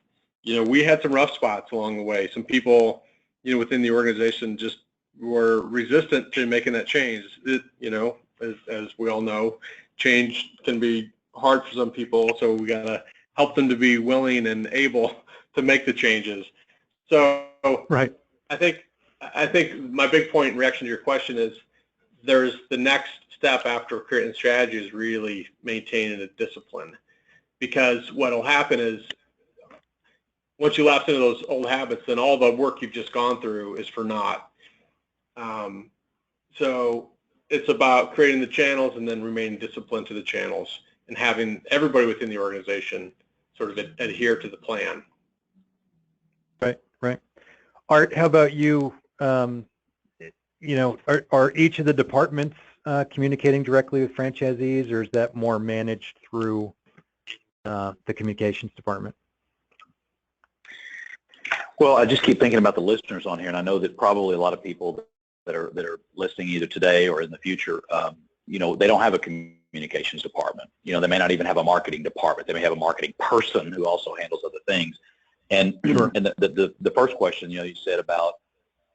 we had some rough spots along the way. Some people, within the organization just were resistant to making that change. As we all know, change can be hard for some people, so we got to help them to be willing and able to make the changes. So Right. I think my big point in reaction to your question is there's the next step after creating strategy is really maintaining a discipline, because what will happen is once you lapse into those old habits, then all the work you've just gone through is for naught. So it's about creating the channels and then remaining disciplined to the channels and having everybody within the organization sort of adhere to the plan. Right. Art, how about you? Are each of the departments communicating directly with franchisees, or is that more managed through the communications department? Well, I just keep thinking about the listeners on here, and I know that probably a lot of people that are listening either today or in the future, they don't have a communications department. They may not even have a marketing department. They may have a marketing person who also handles other things. And Sure. and the first question, you said about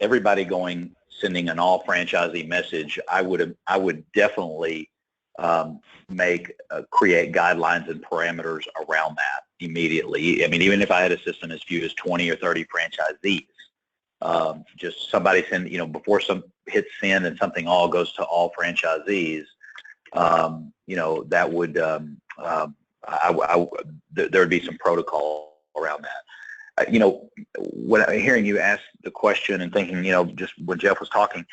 everybody sending an all franchisee message. I would definitely create guidelines and parameters around that immediately. I mean, even if I had a system as few as 20 or 30 franchisees, just somebody send, before some hits send and something all goes to all franchisees, that would, there would be some protocol around that. When I'm hearing you ask the question and thinking, just when Jeff was talking,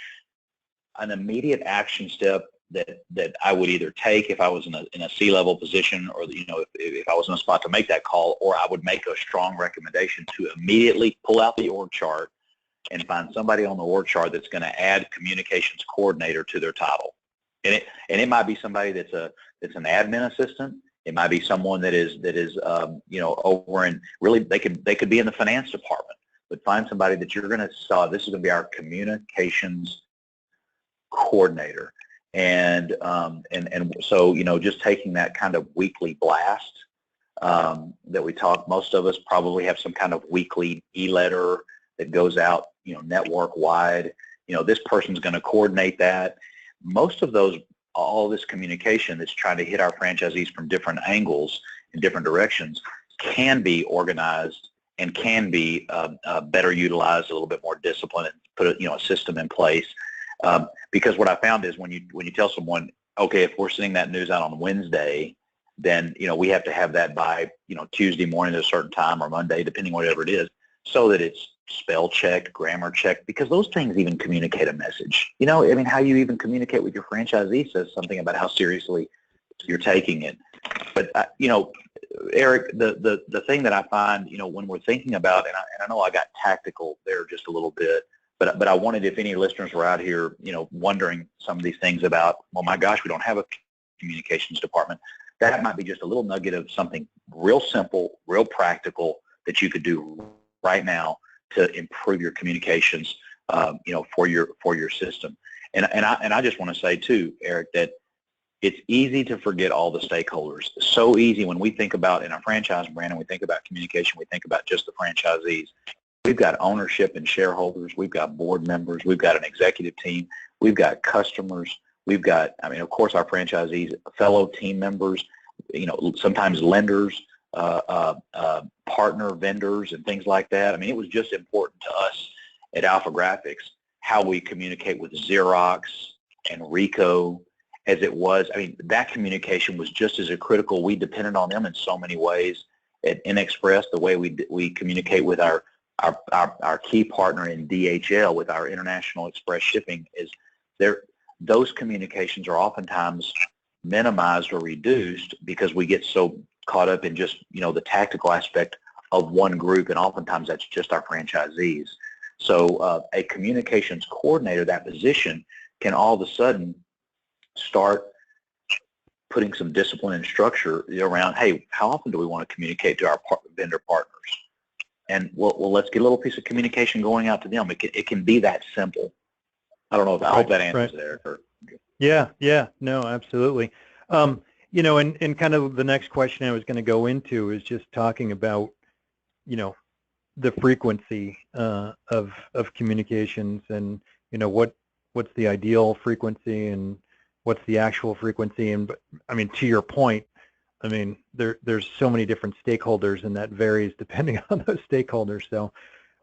an immediate action step that I would either take if I was in a C-level position, or if I was in a spot to make that call, or I would make a strong recommendation to immediately pull out the org chart and find somebody on the org chart that's going to add communications coordinator to their title. And it might be somebody that's an admin assistant. It might be someone that is over in, really they could be in the finance department, but find somebody that you're going to saw, this is going to be our communications coordinator. And so, just taking that kind of weekly blast that we talk, most of us probably have some kind of weekly e-letter that goes out, network wide. This person's going to coordinate that. Most of all this communication that's trying to hit our franchisees from different angles in different directions can be organized and can be better utilized, a little bit more discipline, and put a system in place. Because what I found is when you tell someone, okay, if we're sending that news out on Wednesday, then we have to have that by Tuesday morning at a certain time, or Monday, depending whatever it is, so that it's spell checked, grammar checked, because those things even communicate a message. How you even communicate with your franchisee says something about how seriously you're taking it. But Eric, the thing that I find, when we're thinking about, and I know I got tactical there just a little bit, but I wanted, if any listeners were out here, wondering some of these things about, well, my gosh, we don't have a communications department, that might be just a little nugget of something real simple, real practical that you could do right now to improve your communications, for your system. And I just want to say too, Eric, that it's easy to forget all the stakeholders. So easy when we think about in a franchise brand and we think about communication, we think about just the franchisees. We've got ownership and shareholders. We've got board members. We've got an executive team. We've got customers. We've got, of course, our franchisees, fellow team members, sometimes lenders, partner vendors and things like that. It was just important to us at Alpha Graphics how we communicate with Xerox and Ricoh as it was. I mean, that communication was just as critical. We depended on them in so many ways. At NXpress, the way we communicate with our key partner in DHL, with our international express shipping, is those communications are oftentimes minimized or reduced because we get so caught up in just, the tactical aspect of one group, and oftentimes that's just our franchisees. So a communications coordinator, that position, can all of a sudden start putting some discipline and structure around, hey, how often do we want to communicate to our vendor partners? And well, let's get a little piece of communication going out to them. It can be that simple. I don't know if I hope that answers there. Yeah, no, absolutely. And kind of the next question I was going to go into is just talking about, the frequency of communications, and what's the ideal frequency and what's the actual frequency. And I mean, to your point, I mean, there's so many different stakeholders, and that varies depending on those stakeholders. So,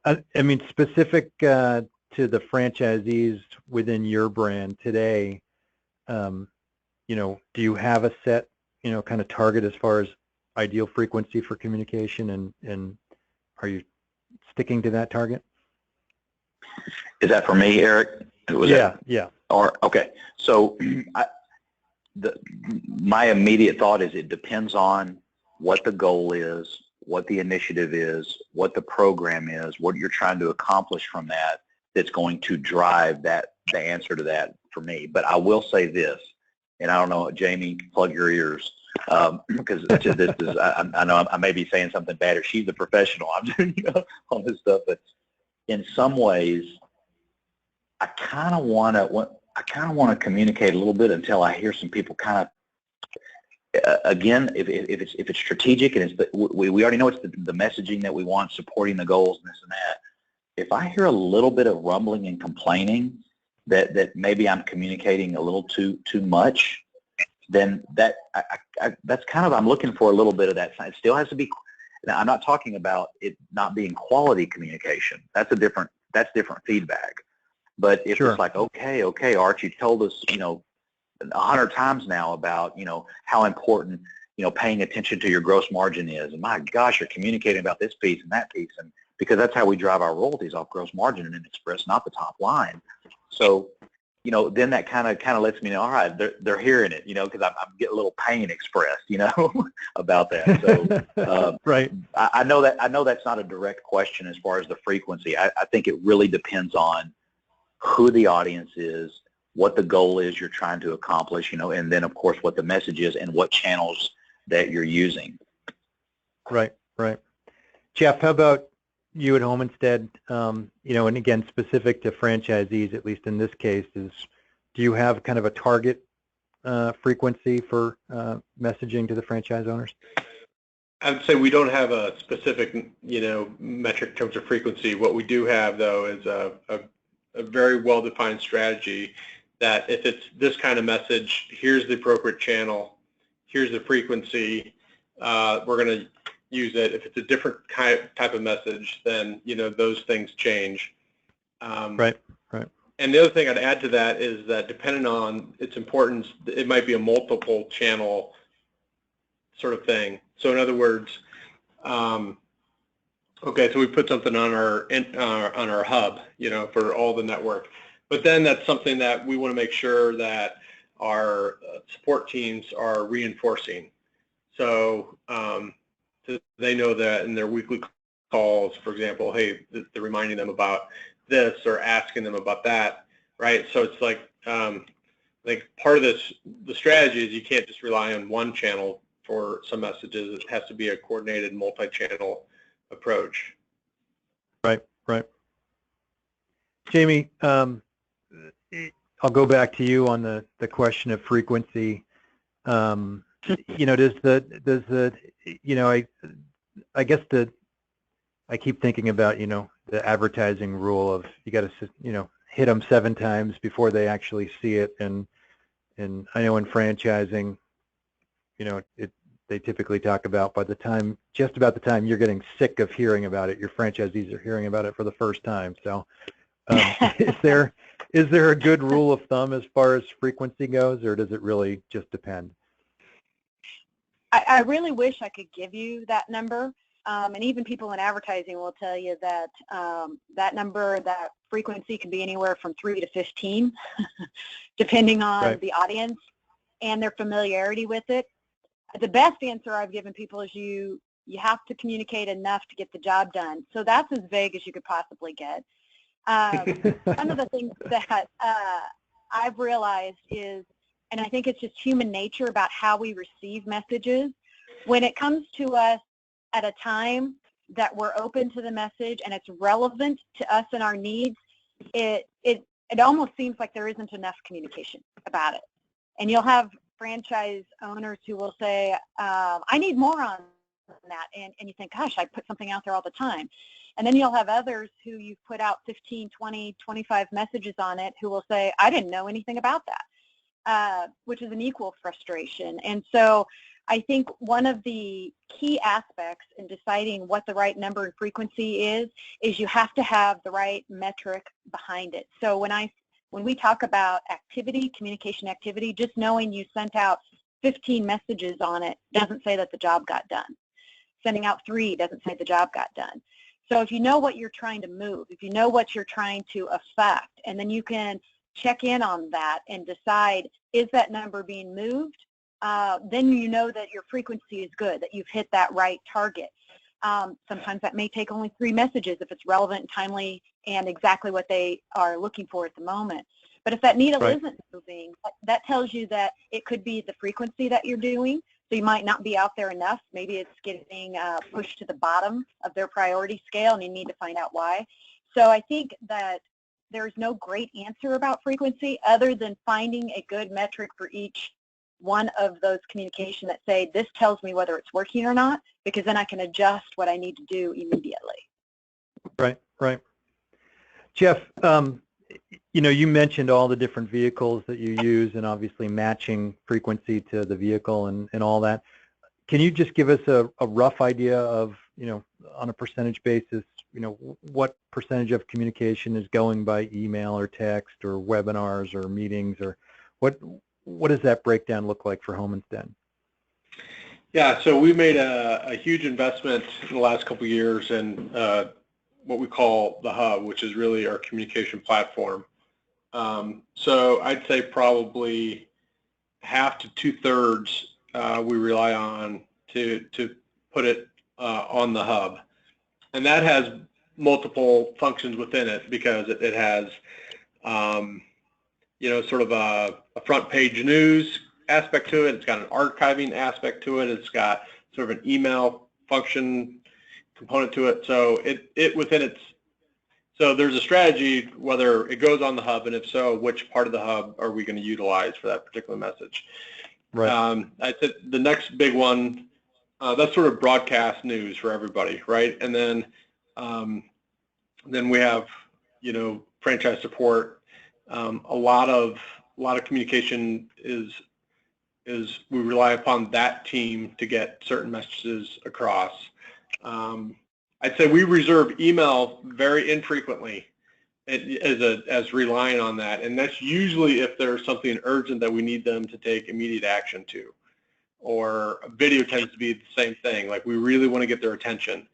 I mean, specific to the franchisees within your brand today, do you have a set, kind of target as far as ideal frequency for communication, and are you sticking to that target? Is that for me, Eric? Yeah. Okay. So my immediate thought is it depends on what the goal is, what the initiative is, what the program is, what you're trying to accomplish from that, that's going to drive the answer to that for me. But I will say this, and I don't know, Jamie, plug your ears, because this is, I know I may be saying something bad, or she's the professional. I'm doing all this stuff, but in some ways, I kind of want to communicate a little bit until I hear some people kind of, again, if it's strategic and we already know it's the messaging that we want, supporting the goals and this and that. If I hear a little bit of rumbling and complaining that maybe I'm communicating a little too much, then that's kind of, I'm looking for a little bit of that. It still has to be. Now, I'm not talking about it not being quality communication. That's different feedback. But if it's like, okay, Art, you told us, 100 times now about, how important, paying attention to your gross margin is. And my gosh, you're communicating about this piece and that piece. And because that's how we drive our royalties, off gross margin and NXpress, not the top line. So, then that kind of lets me know, all right, they're hearing it, because I'm getting a little pain expressed, about that. So, right. I know that's not a direct question as far as the frequency. I think it really depends on who the audience is, what the goal is you're trying to accomplish, and then of course what the message is and what channels that you're using. Right. Jeff, how about you at home instead? And again, specific to franchisees, at least in this case, do you have kind of a target frequency for messaging to the franchise owners? I would say we don't have a specific, metric in terms of frequency. What we do have, though, is a very well-defined strategy that if it's this kind of message, here's the appropriate channel, here's the frequency, we're going to use it. If it's a different type of message, then, those things change. Right. And the other thing I'd add to that is that depending on its importance, it might be a multiple channel sort of thing. So in other words, okay, so we put something on our hub, for all the network. But then that's something that we want to make sure that our support teams are reinforcing. So they know that in their weekly calls, for example, hey, they're reminding them about this or asking them about that, right? So it's like part of this, the strategy is you can't just rely on one channel for some messages. It has to be a coordinated multi-channel approach. Right. Jamie, I'll go back to you on the question of frequency. I keep thinking about, the advertising rule of you got to, hit them 7 times before they actually see it. And I know in franchising, they typically talk about just about the time you're getting sick of hearing about it, your franchisees are hearing about it for the first time. So is there Is there a good rule of thumb as far as frequency goes, or does it really just depend? I really wish I could give you that number. And even people in advertising will tell you that that number, that frequency can be anywhere from 3 to 15, depending on the audience and their familiarity with it. The best answer I've given people is you have to communicate enough to get the job done. So that's as vague as you could possibly get. One of the things that I've realized is, and I think it's just human nature about how we receive messages, when it comes to us at a time that we're open to the message and it's relevant to us and our needs, it almost seems like there isn't enough communication about it. And you'll have franchise owners who will say, I need more on that. And you think, gosh, I put something out there all the time. And then you'll have others who you've put out 15, 20, 25 messages on it who will say, I didn't know anything about that, which is an equal frustration. And so I think one of the key aspects in deciding what the right number and frequency is you have to have the right metric behind it. So when we talk about activity, communication activity, just knowing you sent out 15 messages on it doesn't say that the job got done. Sending out 3 doesn't say the job got done. So if you know what you're trying to move, if you know what you're trying to affect, and then you can check in on that and decide, is that number being moved? Then you know that your frequency is good, that you've hit that right target. Sometimes that may take only 3 messages if it's relevant and timely and exactly what they are looking for at the moment. But if that needle isn't moving, that tells you that it could be the frequency that you're doing. So you might not be out there enough. Maybe it's getting pushed to the bottom of their priority scale and you need to find out why. So I think that there's no great answer about frequency other than finding a good metric for each one of those communication that say, this tells me whether it's working or not, because then I can adjust what I need to do immediately. Right. Jeff, you mentioned all the different vehicles that you use and obviously matching frequency to the vehicle and all that. Can you just give us a rough idea of, on a percentage basis, what percentage of communication is going by email or text or webinars or meetings, or what does that breakdown look like for Home Instead? Yeah, so we made a huge investment in the last couple of years in what we call the Hub, which is really our communication platform. So I'd say probably half to 2/3 we rely on to put it on the Hub. And that has multiple functions within it because it has sort of a front page news aspect to it. It's got an archiving aspect to it. It's got sort of an email function component to it. So so there's a strategy whether it goes on the Hub, and if so, which part of the Hub are we going to utilize for that particular message? Right. I said the next big one, that's sort of broadcast news for everybody, right? And then we have franchise support. A lot of communication is we rely upon that team to get certain messages across. I'd say we reserve email very infrequently as relying on that, and that's usually if there's something urgent that we need them to take immediate action to, or video tends to be the same thing. Like we really want to get their attention.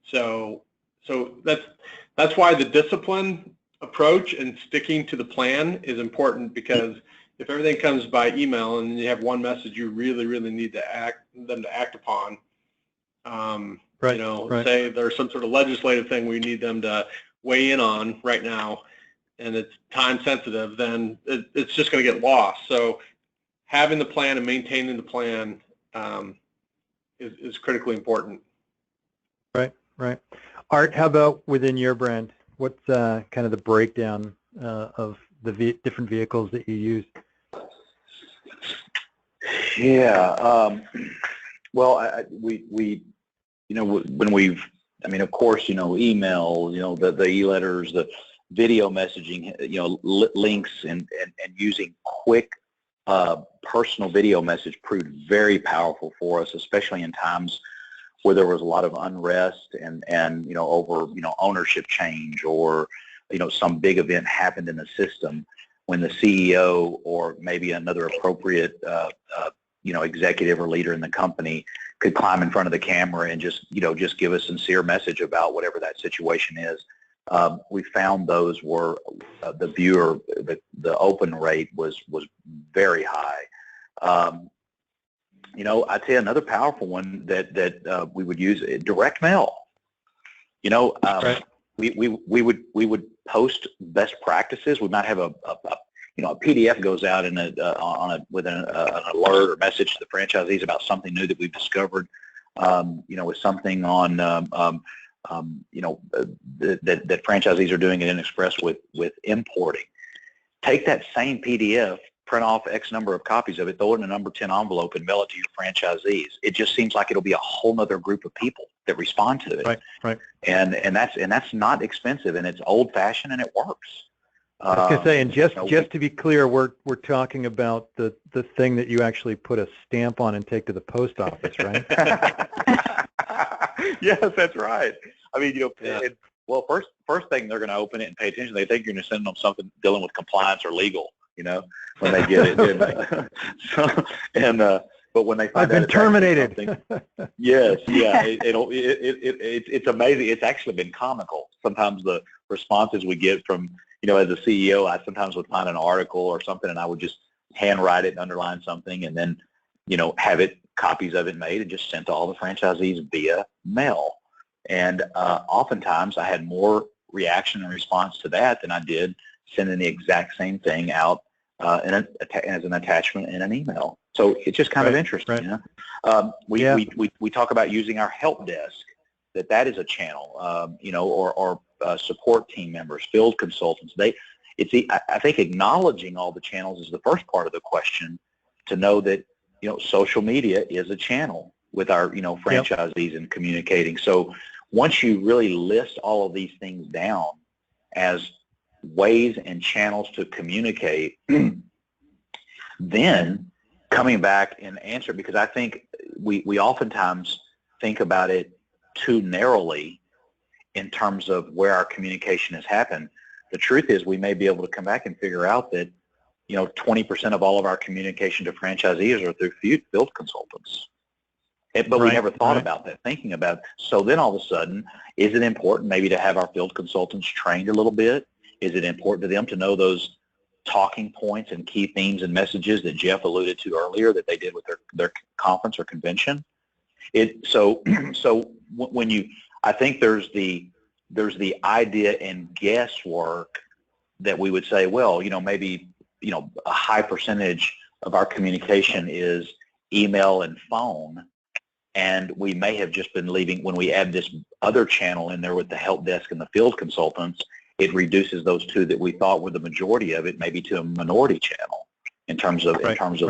So that's why the discipline approach and sticking to the plan is important, because if everything comes by email and you have one message you really need them to act upon, say there's some sort of legislative thing we need them to weigh in on right now and it's time sensitive, then it's just going to get lost. So having the plan and maintaining the plan is critically important. Right. Art, how about within your brand? What's kind of the breakdown of the different vehicles that you use? Yeah. Well, of course, email, the e-letters, the video messaging, links and using quick personal video message proved very powerful for us, especially in times where there was a lot of unrest and over ownership change or some big event happened in the system, when the CEO or maybe another appropriate executive or leader in the company could climb in front of the camera and just give a sincere message about whatever that situation is. We found those were the open rate was very high. I'd say another powerful one that we would use, direct mail. Right. We would post best practices. We might have a PDF goes out with an alert or message to the franchisees about something new that we've discovered. With something on that franchisees are doing at InExpress with importing. Take that same PDF, print off X number of copies of it, throw it in a number 10 envelope, and mail it to your franchisees. It just seems like it'll be a whole other group of people that respond to it. Right. And that's not expensive, and it's old-fashioned, and it works. I was going to say, and just to be clear, we're talking about the thing that you actually put a stamp on and take to the post office, right? Yes, that's right. I mean, well, first thing they're going to open it and pay attention. They think you're going to send them something dealing with compliance or legal, when they get it. But when they find I've been terminated. Yes, yeah, it's amazing. It's actually been comical. Sometimes the responses we get from, as a CEO, I sometimes would find an article or something, and I would just handwrite it and underline something, and then, have copies of it made and just sent to all the franchisees via mail. And oftentimes I had more reaction and response to that than I did sending the exact same thing out as an attachment in an email. So it's just kind of interesting. Right. We talk about using our help desk, that is a channel, or support team members, field consultants. I think acknowledging all the channels is the first part of the question, to know that, social media is a channel with our, franchisees and communicating. So once you really list all of these things down as ways and channels to communicate, then coming back and answer, because I think we oftentimes think about it too narrowly in terms of where our communication has happened. The truth is, we may be able to come back and figure out that 20% of all of our communication to franchisees are through field consultants. But we never thought about that, thinking about it. So then all of a sudden, is it important maybe to have our field consultants trained a little bit? Is it important to them to know those talking points and key themes and messages that Jeff alluded to earlier that they did with their conference or convention? So when I think there's the idea and guesswork that we would say, well, maybe a high percentage of our communication is email and phone, and we may have just been leaving. When we add this other channel in there with the help desk and the field consultants, it reduces those two that we thought were the majority of it, maybe to a minority channel in terms of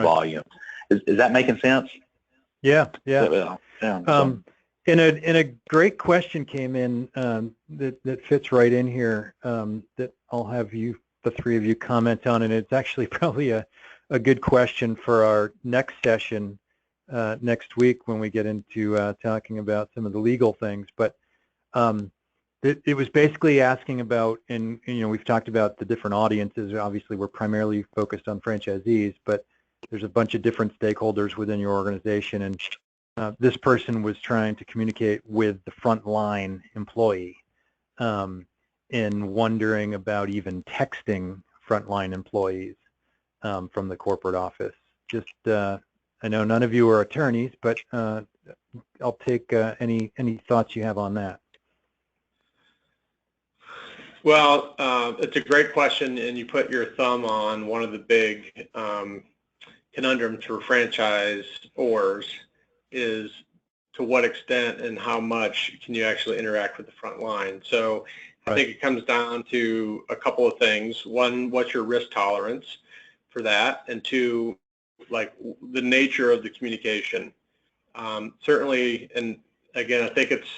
volume. Is that making sense? Yeah. So. And a great question came in that fits right in here, that I'll have the three of you comment on, and it's actually probably a good question for our next session next week when we get into talking about some of the legal things. But it was basically asking about, and we've talked about the different audiences. Obviously, we're primarily focused on franchisees, but there's a bunch of different stakeholders within your organization, and this person was trying to communicate with the frontline employee, and wondering about even texting frontline employees from the corporate office. Just, I know none of you are attorneys, but I'll take any thoughts you have on that. Well, it's a great question, and you put your thumb on one of the big conundrums for franchisors, is to what extent and how much can you actually interact with the front line. So I think it comes down to a couple of things. One, what's your risk tolerance for that? And two, like the nature of the communication. Certainly, and again, I think it's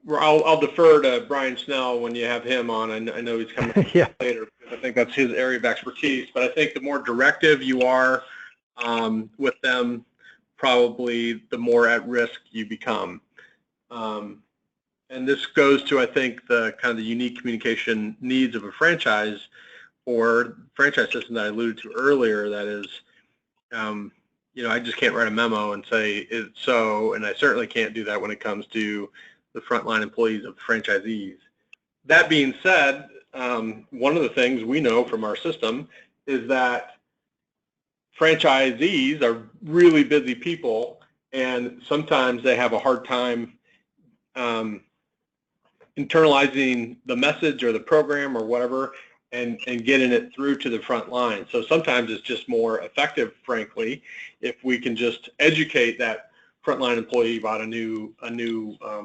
I'll defer to Brian Snell when you have him on. I know he's coming later. I think that's his area of expertise. But I think the more directive you are with them, probably the more at risk you become. And this goes to, I think, the kind of the unique communication needs of a franchise or franchise system that I alluded to earlier. That is, I just can't write a memo and say it's so, and I certainly can't do that when it comes to the frontline employees of franchisees. That being said, one of the things we know from our system is that franchisees are really busy people, and sometimes they have a hard time internalizing the message or the program or whatever and getting it through to the front line. So sometimes it's just more effective, frankly, if we can just educate that frontline employee about a new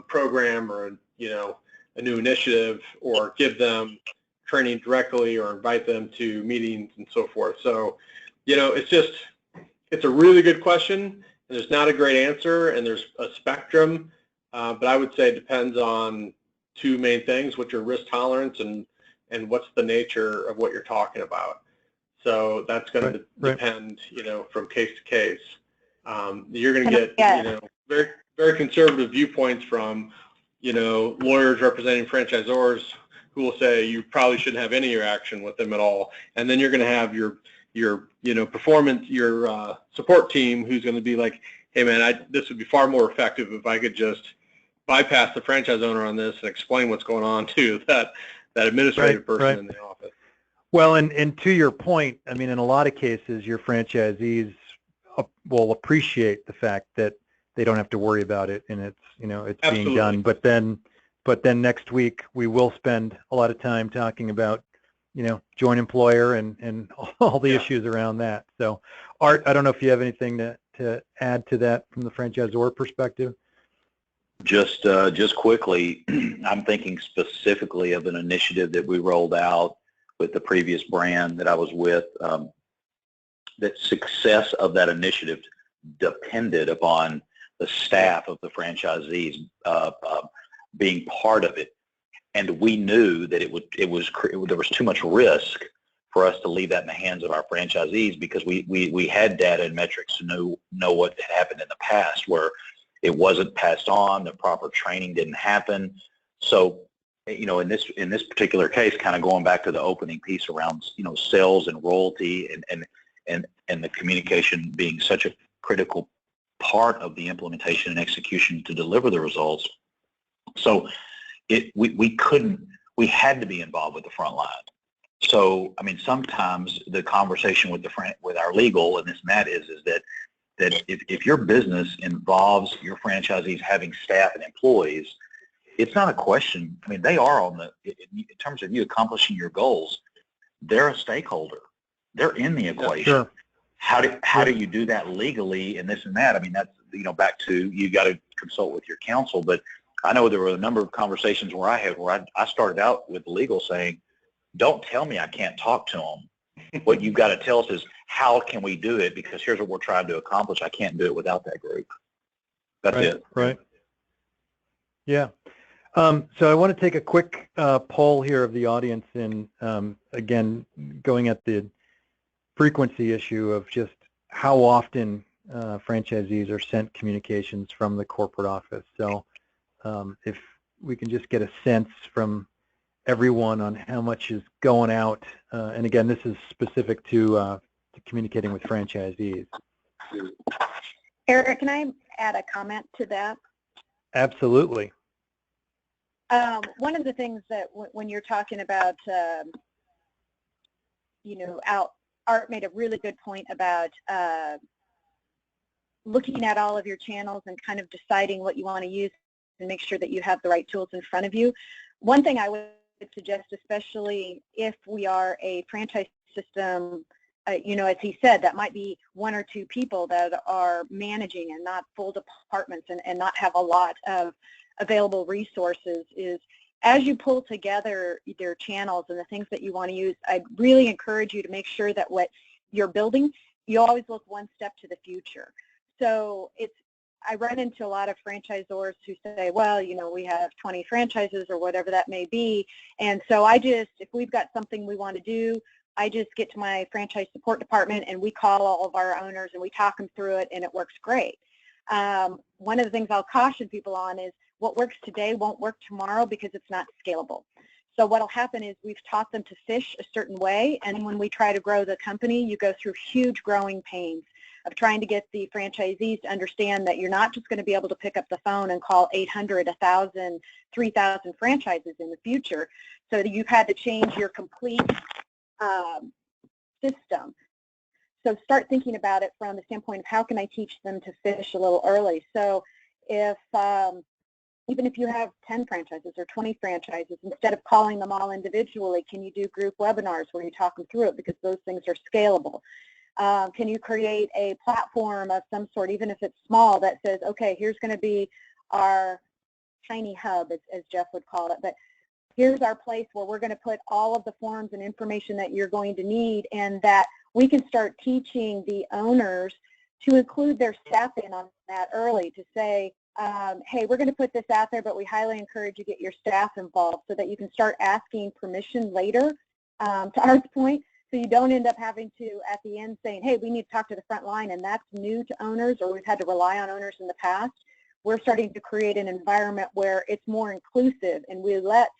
program or a new initiative, or give them training directly or invite them to meetings and so forth. So, it's a really good question, and there's not a great answer, and there's a spectrum, but I would say it depends on two main things, which are risk tolerance and what's the nature of what you're talking about. So that's going to depend, from case to case. You're going to get, very, very conservative viewpoints from, lawyers representing franchisors who will say you probably shouldn't have any interaction with them at all. And then you're going to have your performance, your support team who's going to be like, hey man, this would be far more effective if I could just bypass the franchise owner on this and explain what's going on to that administrative person in the office. Well, and to your point, I mean, in a lot of cases, your franchisees will appreciate the fact that they don't have to worry about it, and it's Absolutely. being done. But then next week we will spend a lot of time talking about joint employer and all the issues around that. So, Art, I don't know if you have anything to add to that from the franchisor perspective. Just quickly, I'm thinking specifically of an initiative that we rolled out with the previous brand that I was with. That success of that initiative depended upon the staff of the franchisees being part of it, and we knew that there was too much risk for us to leave that in the hands of our franchisees, because we had data and metrics to know what had happened in the past where it wasn't passed on, the proper training didn't happen. So, in this particular case, kind of going back to the opening piece around sales and royalty and the communication being such a critical part of the implementation and execution to deliver the results. So we had to be involved with the front line. So, I mean, sometimes the conversation with our legal and this and that is that if your business involves your franchisees having staff and employees, it's not a question. I mean, they are in terms of you accomplishing your goals, they're a stakeholder. They're in the equation. Sure. How do you do that legally and this and that? I mean, that's, back to, you got to consult with your counsel. But I know there were a number of conversations where I started out with legal saying, don't tell me I can't talk to them. What you've got to tell us is, how can we do it? Because here's what we're trying to accomplish. I can't do it without that group. That's it. Right. Yeah. So I want to take a quick poll here of the audience, and again, going at the frequency issue of just how often franchisees are sent communications from the corporate office. So if we can just get a sense from everyone on how much is going out, and again, this is specific to communicating with franchisees. Eric, can I add a comment to that? Absolutely. One of the things that when you're talking about, Art made a really good point about looking at all of your channels and kind of deciding what you want to use and make sure that you have the right tools in front of you. One thing I would suggest, especially if we are a franchise system, as he said, that might be one or two people that are managing and not full departments and not have a lot of available resources, is as you pull together their channels and the things that you want to use, I'd really encourage you to make sure that what you're building, you always look one step to the future. So I run into a lot of franchisors who say, well, we have 20 franchises or whatever that may be, and so if we've got something we want to do, I just get to my franchise support department and we call all of our owners and we talk them through it, and it works great. One of the things I'll caution people on is what works today won't work tomorrow because it's not scalable. So what will happen is we've taught them to fish a certain way, and when we try to grow the company, you go through huge growing pains of trying to get the franchisees to understand that you're not just going to be able to pick up the phone and call 800, 1,000, 3,000 franchises in the future. So you've had to change your complete system. So start thinking about it from the standpoint of how can I teach them to fish a little early. So if even if you have 10 franchises or 20 franchises, instead of calling them all individually, can you do group webinars where you talk them through it, because those things are scalable? Can you create a platform of some sort, even if it's small, that says, okay, here's going to be our tiny hub, as Jeff would call it, but here's our place where we're going to put all of the forms and information that you're going to need, and that we can start teaching the owners to include their staff in on that early, to say, hey, we're going to put this out there, but we highly encourage you to get your staff involved so that you can start asking permission later, to Art's point, so you don't end up having to, at the end, saying, hey, we need to talk to the front line, and that's new to owners, or we've had to rely on owners in the past. We're starting to create an environment where it's more inclusive, and we let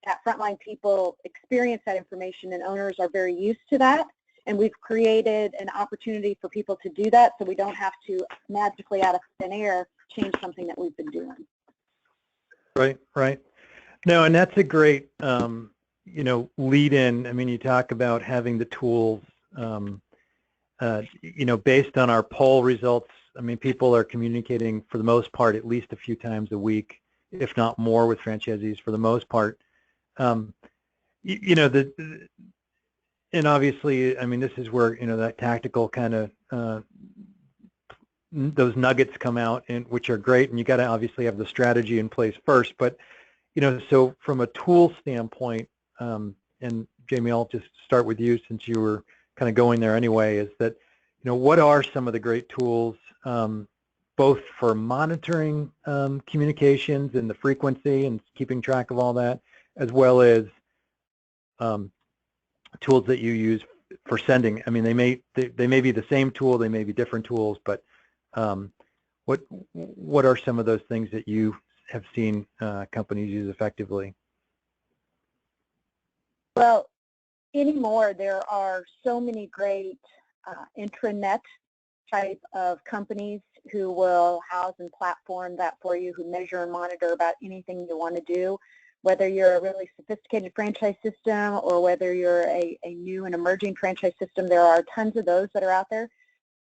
that frontline people experience that information, and owners are very used to that. And we've created an opportunity for people to do that, so we don't have to magically out of thin air change something that we've been doing. Right, right. No, and that's a great, you know, lead in. I mean, you talk about having the tools, you know, based on our poll results. I mean, people are communicating for the most part at least a few times a week, if not more, with franchisees for the most part. You know, and obviously, I mean, this is where, you know, that tactical kind of, those nuggets come out, and which are great, and you got to obviously have the strategy in place first. But, you know, so from a tool standpoint, and Jamie, I'll just start with you since you were kind of going there anyway, is that, you know, what are some of the great tools, both for monitoring communications and the frequency and keeping track of all that, as well as tools that you use for sending? I mean, they may be the same tool, they may be different tools, but what are some of those things that you have seen companies use effectively? Well, anymore there are so many great intranet type of companies who will house and platform that for you, who measure and monitor about anything you want to do. Whether you're a really sophisticated franchise system or whether you're a new and emerging franchise system, there are tons of those that are out there.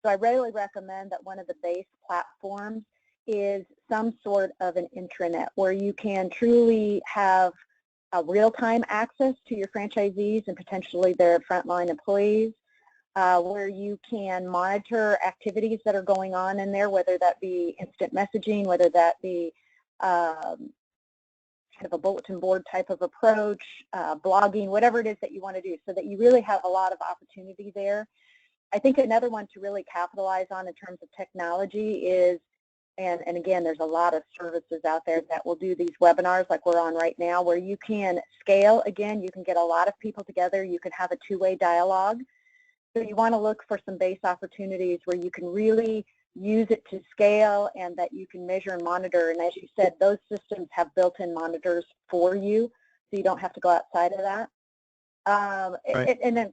So I really recommend that one of the base platforms is some sort of an intranet where you can truly have a real-time access to your franchisees and potentially their frontline employees, where you can monitor activities that are going on in there, whether that be instant messaging, whether that be kind of a bulletin board type of approach, blogging, whatever it is that you want to do, so that you really have a lot of opportunity there. I think another one to really capitalize on in terms of technology is, and again, there's a lot of services out there that will do these webinars like we're on right now, where you can scale. Again, you can get a lot of people together. You can have a two-way dialogue. So you want to look for some base opportunities where you can really use it to scale and that you can measure and monitor. And as you said, those systems have built-in monitors for you, so you don't have to go outside of that. Right. And then,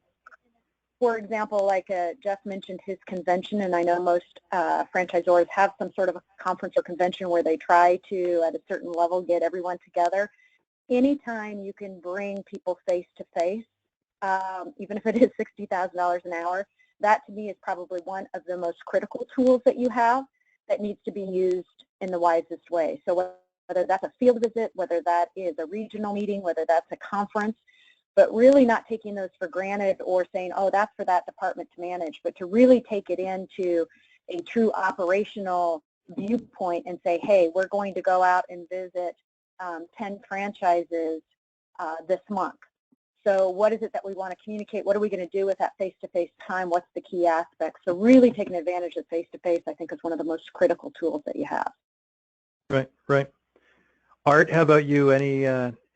for example, like Jeff mentioned his convention, and I know most franchisors have some sort of a conference or convention where they try to, at a certain level, get everyone together. Anytime you can bring people face-to-face, even if it is $60,000 an hour, that to me is probably one of the most critical tools that you have that needs to be used in the wisest way. So whether that's a field visit, whether that is a regional meeting, whether that's a conference, but really not taking those for granted or saying, oh, that's for that department to manage, but to really take it into a true operational viewpoint and say, hey, we're going to go out and visit 10 franchises this month. So what is it that we want to communicate? What are we going to do with that face-to-face time? What's the key aspects? So really taking advantage of face-to-face, I think, is one of the most critical tools that you have. Right, right. Art, how about you?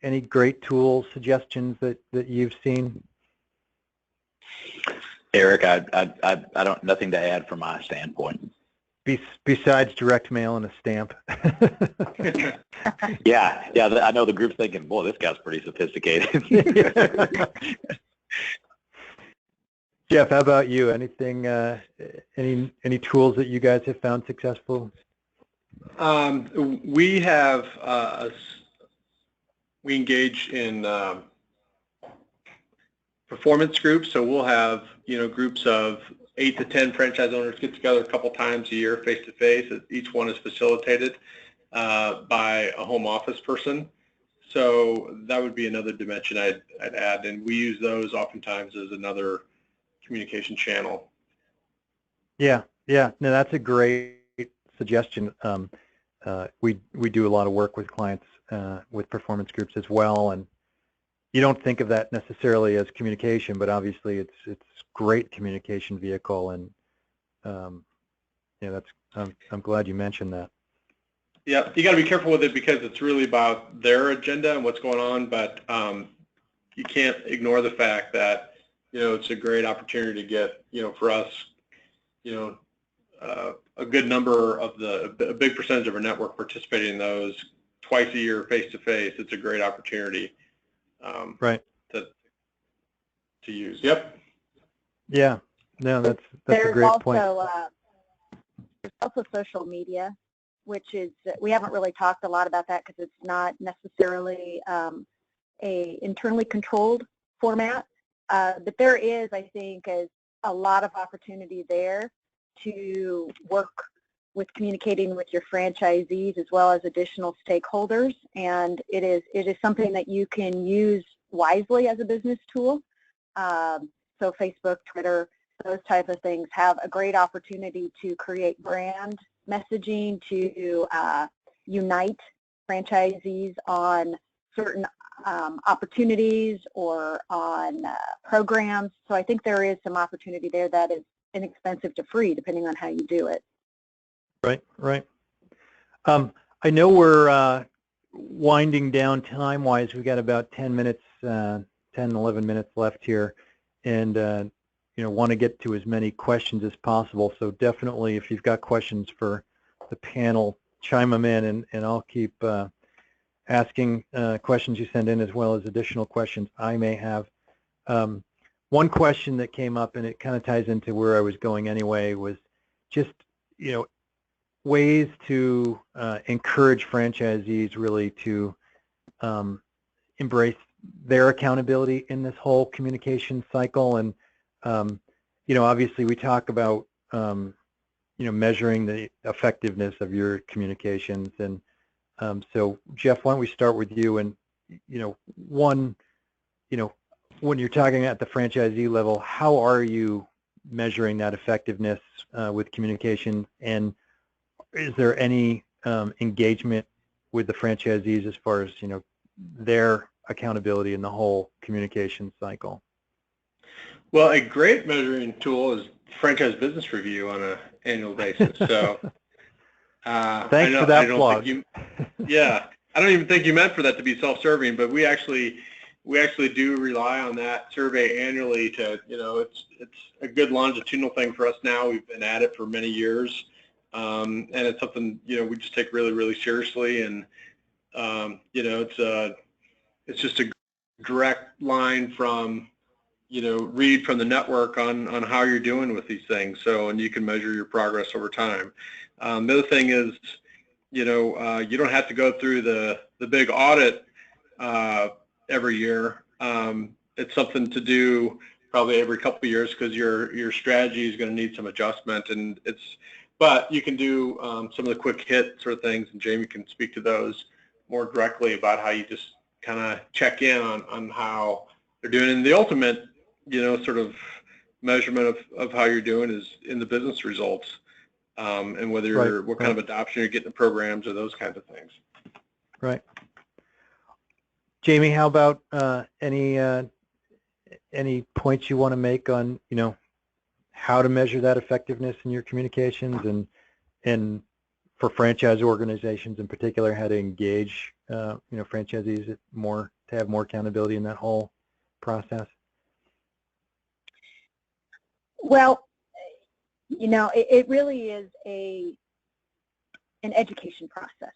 Any great tool suggestions that you've seen? Eric, I don't, nothing to add from my standpoint. besides direct mail and a stamp. Yeah, I know the group's thinking, boy, this guy's pretty sophisticated. Jeff, how about you? Anything, any tools that you guys have found successful? We have, we engage in performance groups, so we'll have, groups of 8 to 10 franchise owners get together a couple times a year face-to-face. Each one is facilitated by a home office person. So that would be another dimension I'd add, and we use those oftentimes as another communication channel. Yeah, no, that's a great suggestion. We do a lot of work with clients with performance groups as well, and you don't think of that necessarily as communication, but obviously it's great communication vehicle, and that's I'm glad you mentioned that. Yeah, you got to be careful with it because it's really about their agenda and what's going on, but you can't ignore the fact that it's a great opportunity to get for us a good number of a big percentage of our network participating in those twice a year face to face. It's a great opportunity. Right. To use. Yep. Yeah. No, that's a great point. There's also social media, which is, we haven't really talked a lot about that because it's not necessarily a internally controlled format, but there is, I think, a lot of opportunity there to work with communicating with your franchisees as well as additional stakeholders, and it is something that you can use wisely as a business tool. So Facebook, Twitter, those type of things have a great opportunity to create brand messaging, to unite franchisees on certain opportunities or on programs. So I think there is some opportunity there that is inexpensive to free, depending on how you do it. Right. I know we're winding down time-wise. We've got about 10 minutes, 10, 11 minutes left here, and want to get to as many questions as possible. So definitely, if you've got questions for the panel, chime them in, and I'll keep asking questions you send in, as well as additional questions I may have. One question that came up, and it kind of ties into where I was going anyway, was just ways to encourage franchisees really to embrace their accountability in this whole communication cycle. And obviously we talk about measuring the effectiveness of your communications. And so Jeff, why don't we start with you? And when you're talking at the franchisee level, how are you measuring that effectiveness with communication, and is there any engagement with the franchisees as far as their accountability in the whole communication cycle? Well, a great measuring tool is Franchise Business Review on an annual basis. So thanks for that plug. Yeah, I don't even think you meant for that to be self-serving, but we actually do rely on that survey annually to, it's a good longitudinal thing for us now. We've been at it for many years. And it's something, we just take really, really seriously. And, it's just a direct line from, read from the network on how you're doing with these things. So, and you can measure your progress over time. The other thing is, you don't have to go through the big audit every year. It's something to do probably every couple of years because your strategy is going to need some adjustment, but you can do some of the quick hit sort of things, and Jamie can speak to those more directly about how you just kind of check in on how they're doing. And the ultimate, sort of measurement of how you're doing is in the business results, and whether what kind of adoption you're getting the programs or those kinds of things. Right. Jamie, how about any points you want to make on how to measure that effectiveness in your communications, and for franchise organizations in particular, how to engage franchisees more, to have more accountability in that whole process? Well, you know, it really is an education process.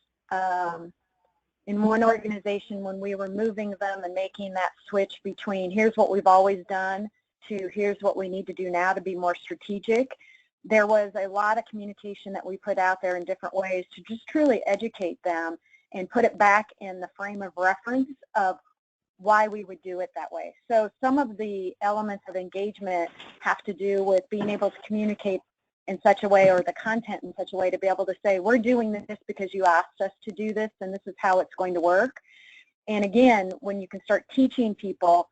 In one organization, when we were moving them and making that switch between here's what we've always done to here's what we need to do now to be more strategic, there was a lot of communication that we put out there in different ways to just truly educate them and put it back in the frame of reference of why we would do it that way. So some of the elements of engagement have to do with being able to communicate in such a way, or the content in such a way, to be able to say, we're doing this because you asked us to do this, and this is how it's going to work. And again, when you can start teaching people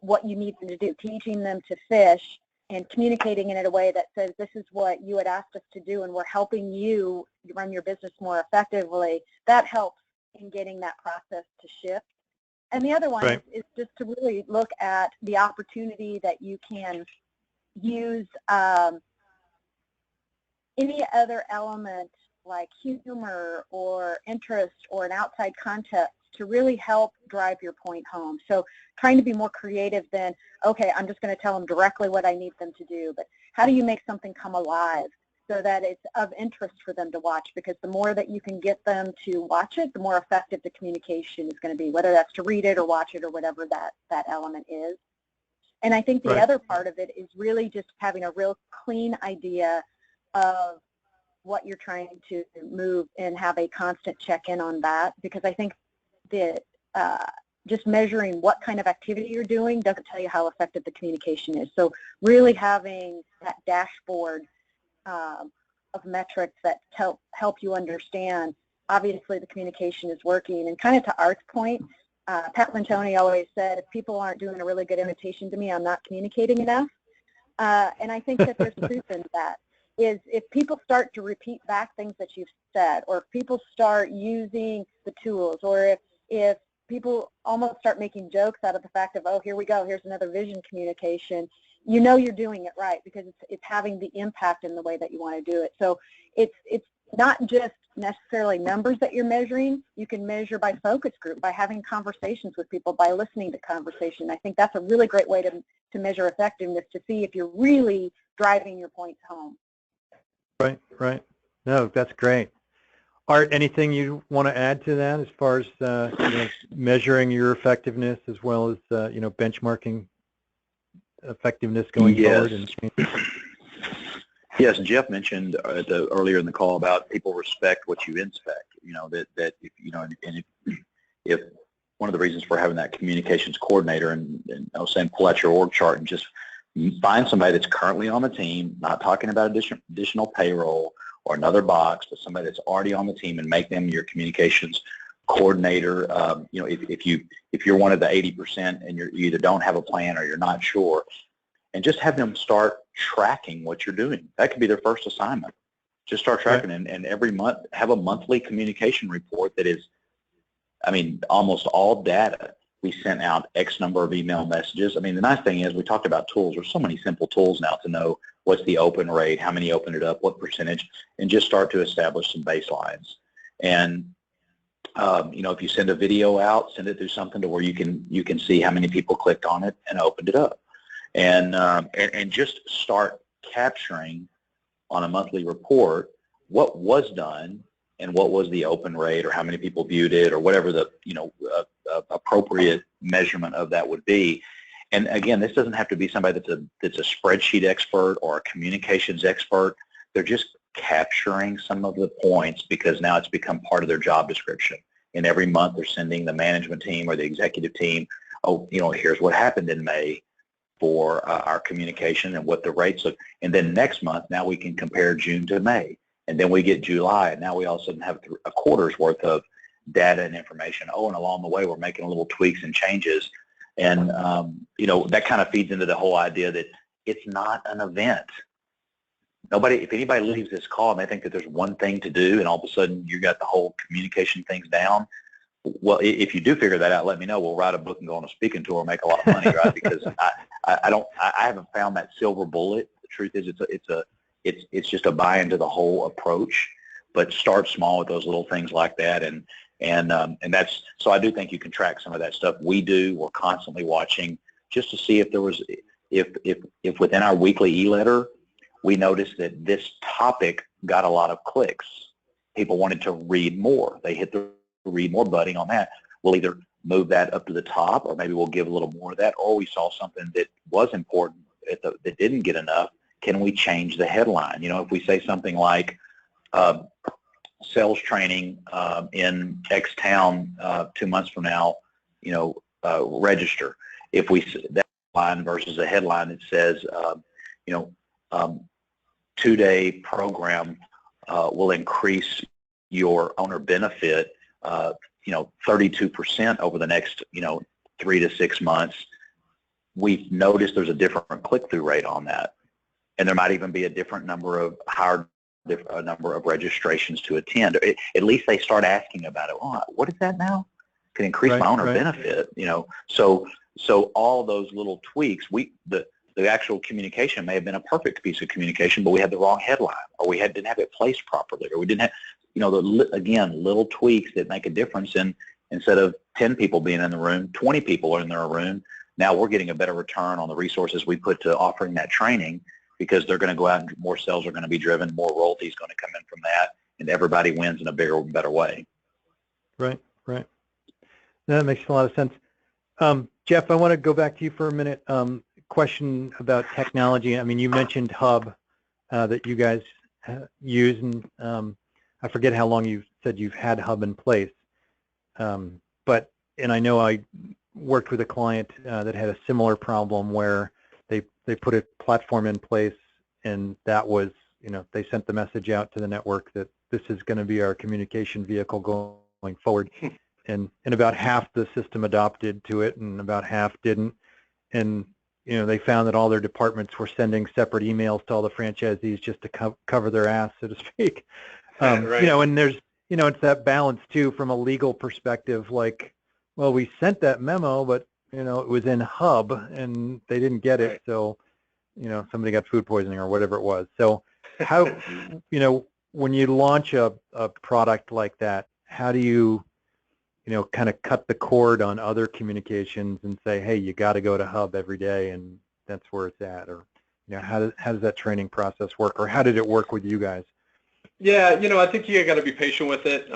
what you need them to do, teaching them to fish and communicating in a way that says, this is what you had asked us to do, and we're helping you run your business more effectively, that helps in getting that process to shift. And the other one is just to really look at the opportunity that you can use any other element like humor or interest or an outside context to really help drive your point home. So trying to be more creative than, okay, I'm just going to tell them directly what I need them to do, but how do you make something come alive so that it's of interest for them to watch? Because the more that you can get them to watch it, the more effective the communication is going to be, whether that's to read it or watch it or whatever that element is. And I think the other part of it is really just having a real clean idea of what you're trying to move and have a constant check-in on that, because I think that just measuring what kind of activity you're doing doesn't tell you how effective the communication is. So really having that dashboard of metrics that help you understand, obviously the communication is working. And kind of to Art's point, Pat Montoni always said, if people aren't doing a really good imitation to me, I'm not communicating enough. And I think that there's truth in that. Is if people start to repeat back things that you've said, or if people start using the tools, or if people almost start making jokes out of the fact of, oh, here we go, here's another vision communication, you know you're doing it right, because it's having the impact in the way that you want to do it. So it's not just necessarily numbers that you're measuring. You can measure by focus group, by having conversations with people, by listening to conversation. I think that's a really great way to measure effectiveness, to see if you're really driving your points home. Right. No, that's great. Art, anything you want to add to that as far as measuring your effectiveness as well as benchmarking effectiveness going forward? Yes, Jeff mentioned earlier in the call about people respect what you inspect. That if one of the reasons for having that communications coordinator, and I was saying pull out your org chart and just find somebody that's currently on the team, not talking about additional payroll or another box, but somebody that's already on the team, and make them your communications coordinator. If you're one of the 80% and you either don't have a plan or you're not sure, and just have them start tracking what you're doing. That could be their first assignment. Just start tracking, and every month have a monthly communication report that is, almost all data. We sent out X number of email messages. The nice thing is, we talked about tools. There's so many simple tools now to know what's the open rate, how many opened it up, what percentage, and just start to establish some baselines. And if you send a video out, send it through something to where you can see how many people clicked on it and opened it up, and just start capturing on a monthly report what was done and what was the open rate, or how many people viewed it, or whatever the appropriate measurement of that would be. And again, this doesn't have to be somebody that's a spreadsheet expert or a communications expert. They're just capturing some of the points because now it's become part of their job description. And every month they're sending the management team or the executive team, here's what happened in May for our communication and what the rates look. And then next month, now we can compare June to May. And then we get July, and now we all of a sudden have a quarter's worth of data and information. And along the way, we're making little tweaks and changes. And, that kind of feeds into the whole idea that it's not an event. If anybody leaves this call and they think that there's one thing to do and all of a sudden you got the whole communication things down, well, if you do figure that out, let me know. We'll write a book and go on a speaking tour and make a lot of money, right? Because I haven't found that silver bullet. The truth is, it's just a buy into the whole approach, but start small with those little things like that. And that's, so I do think you can track some of that stuff. We're constantly watching just to see if there was, if within our weekly e-letter, we noticed that this topic got a lot of clicks. People wanted to read more. They hit the read more button on that. We'll either move that up to the top, or maybe we'll give a little more of that, or we saw something that was important that didn't get enough. Can we change the headline? You know, if we say something like sales training in X town 2 months from now, you know, register. If we that line versus a headline that says, you know, 2-day program will increase your owner benefit, you know, 32% over the next, you know, 3 to 6 months. We've noticed there's a different click-through rate on that, and there might even be a different number of number of registrations to attend. At least they start asking about it. Oh, what is that now? Can increase my owner benefit, you know. So all those little tweaks, the actual communication may have been a perfect piece of communication, but we had the wrong headline, or we didn't have it placed properly, or we didn't have, you know, again, little tweaks that make a difference. And instead of 10 people being in the room, 20 people are in their room. Now we're getting a better return on the resources we put to offering that training, because they're going to go out and more sales are going to be driven, more royalty is going to come in from that, and everybody wins in a bigger, better way. Right. That makes a lot of sense. Jeff, I want to go back to you for a minute. Question about technology. I mean, you mentioned Hub that you guys use, and I forget how long you said you've had Hub in place. But I know I worked with a client that had a similar problem where they put a platform in place, and that was, you know, they sent the message out to the network that this is going to be our communication vehicle going forward. And about half the system adopted to it, and about half didn't. And you know, they found that all their departments were sending separate emails to all the franchisees just to cover their ass, so to speak. Right. You know, and there's, you know, it's that balance too from a legal perspective. Like, well, we sent that memo, but you know, it was in Hub and they didn't get it, so you know, somebody got food poisoning or whatever it was. So, how, you know, when you launch a product like that, how do you know, kind of cut the cord on other communications and say, hey, you got to go to Hub every day, and that's where it's at? Or, you know, how does that training process work, or how did it work with you guys? Yeah, you know, I think you got to be patient with it.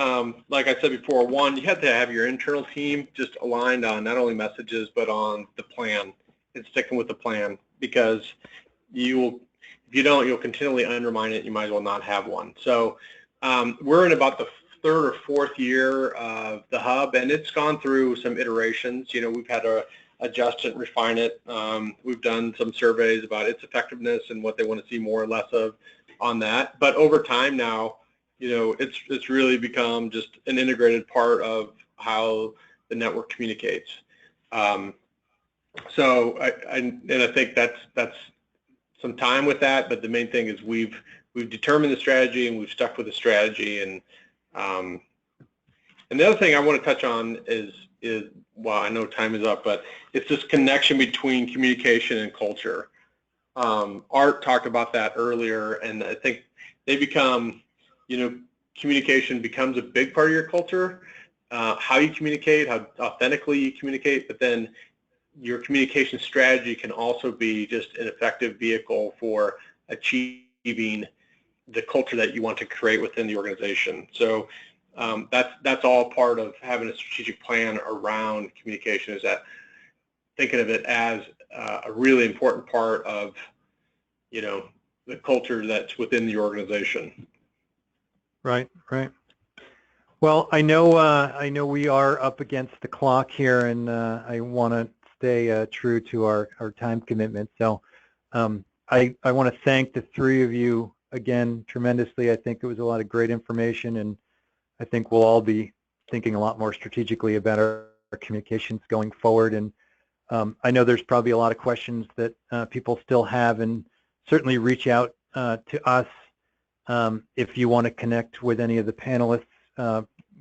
Like I said before, one, you have to have your internal team just aligned on not only messages but on the plan and sticking with the plan, because if you don't, you'll continually undermine it. You might as well not have one. So we're in about the 3rd or 4th year of the Hub, and it's gone through some iterations. You know, we've had to adjust it, refine it. We've done some surveys about its effectiveness and what they want to see more or less of on that. But over time now, you know, it's really become just an integrated part of how the network communicates. So I think that's some time with that. But the main thing is we've determined the strategy, and we've stuck with the strategy. And the other thing I want to touch on is well, I know time is up, but it's this connection between communication and culture. Art talked about that earlier, and I think they become, you know, communication becomes a big part of your culture, how you communicate, how authentically you communicate, but then your communication strategy can also be just an effective vehicle for achieving the culture that you want to create within the organization. So that's all part of having a strategic plan around communication, is that thinking of it as a really important part of, you know, the culture that's within the organization. Right. Well, I know we are up against the clock here, and I want to stay true to our time commitment. So I want to thank the 3 of you again tremendously. I think it was a lot of great information, and I think we'll all be thinking a lot more strategically about our communications going forward. And I know there's probably a lot of questions that people still have, and certainly reach out to us if you want to connect with any of the panelists.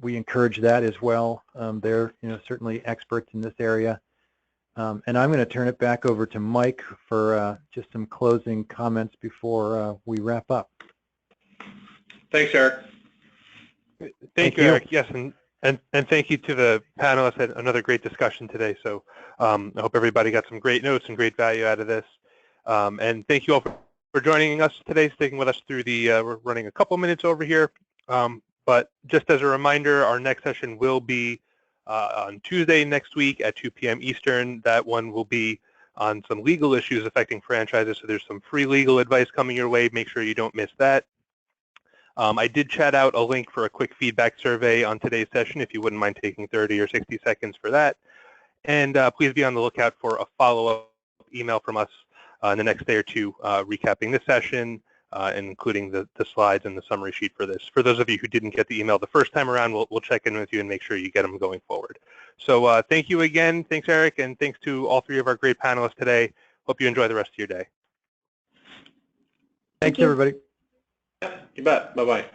We encourage that as well. They're, you know, certainly experts in this area. And I'm going to turn it back over to Mike for just some closing comments before we wrap up. Thanks, Eric. Thank you, Eric. Yes, and thank you to the panelists. Had another great discussion today. So I hope everybody got some great notes and great value out of this. And thank you all for for joining us today, sticking with us through the, we're running a couple minutes over here. But just as a reminder, our next session will be on Tuesday next week at 2 p.m. Eastern. That one will be on some legal issues affecting franchises, so there's some free legal advice coming your way. Make sure you don't miss that. I did chat out a link for a quick feedback survey on today's session if you wouldn't mind taking 30 or 60 seconds for that. And please be on the lookout for a follow-up email from us in the next day or two recapping this session, including the slides and the summary sheet for this. For those of you who didn't get the email the first time around, we'll check in with you and make sure you get them going forward. So thank you again. Thanks, Eric, and thanks to all three of our great panelists today. Hope you enjoy the rest of your day. Thanks, everybody. You bet. Bye-bye.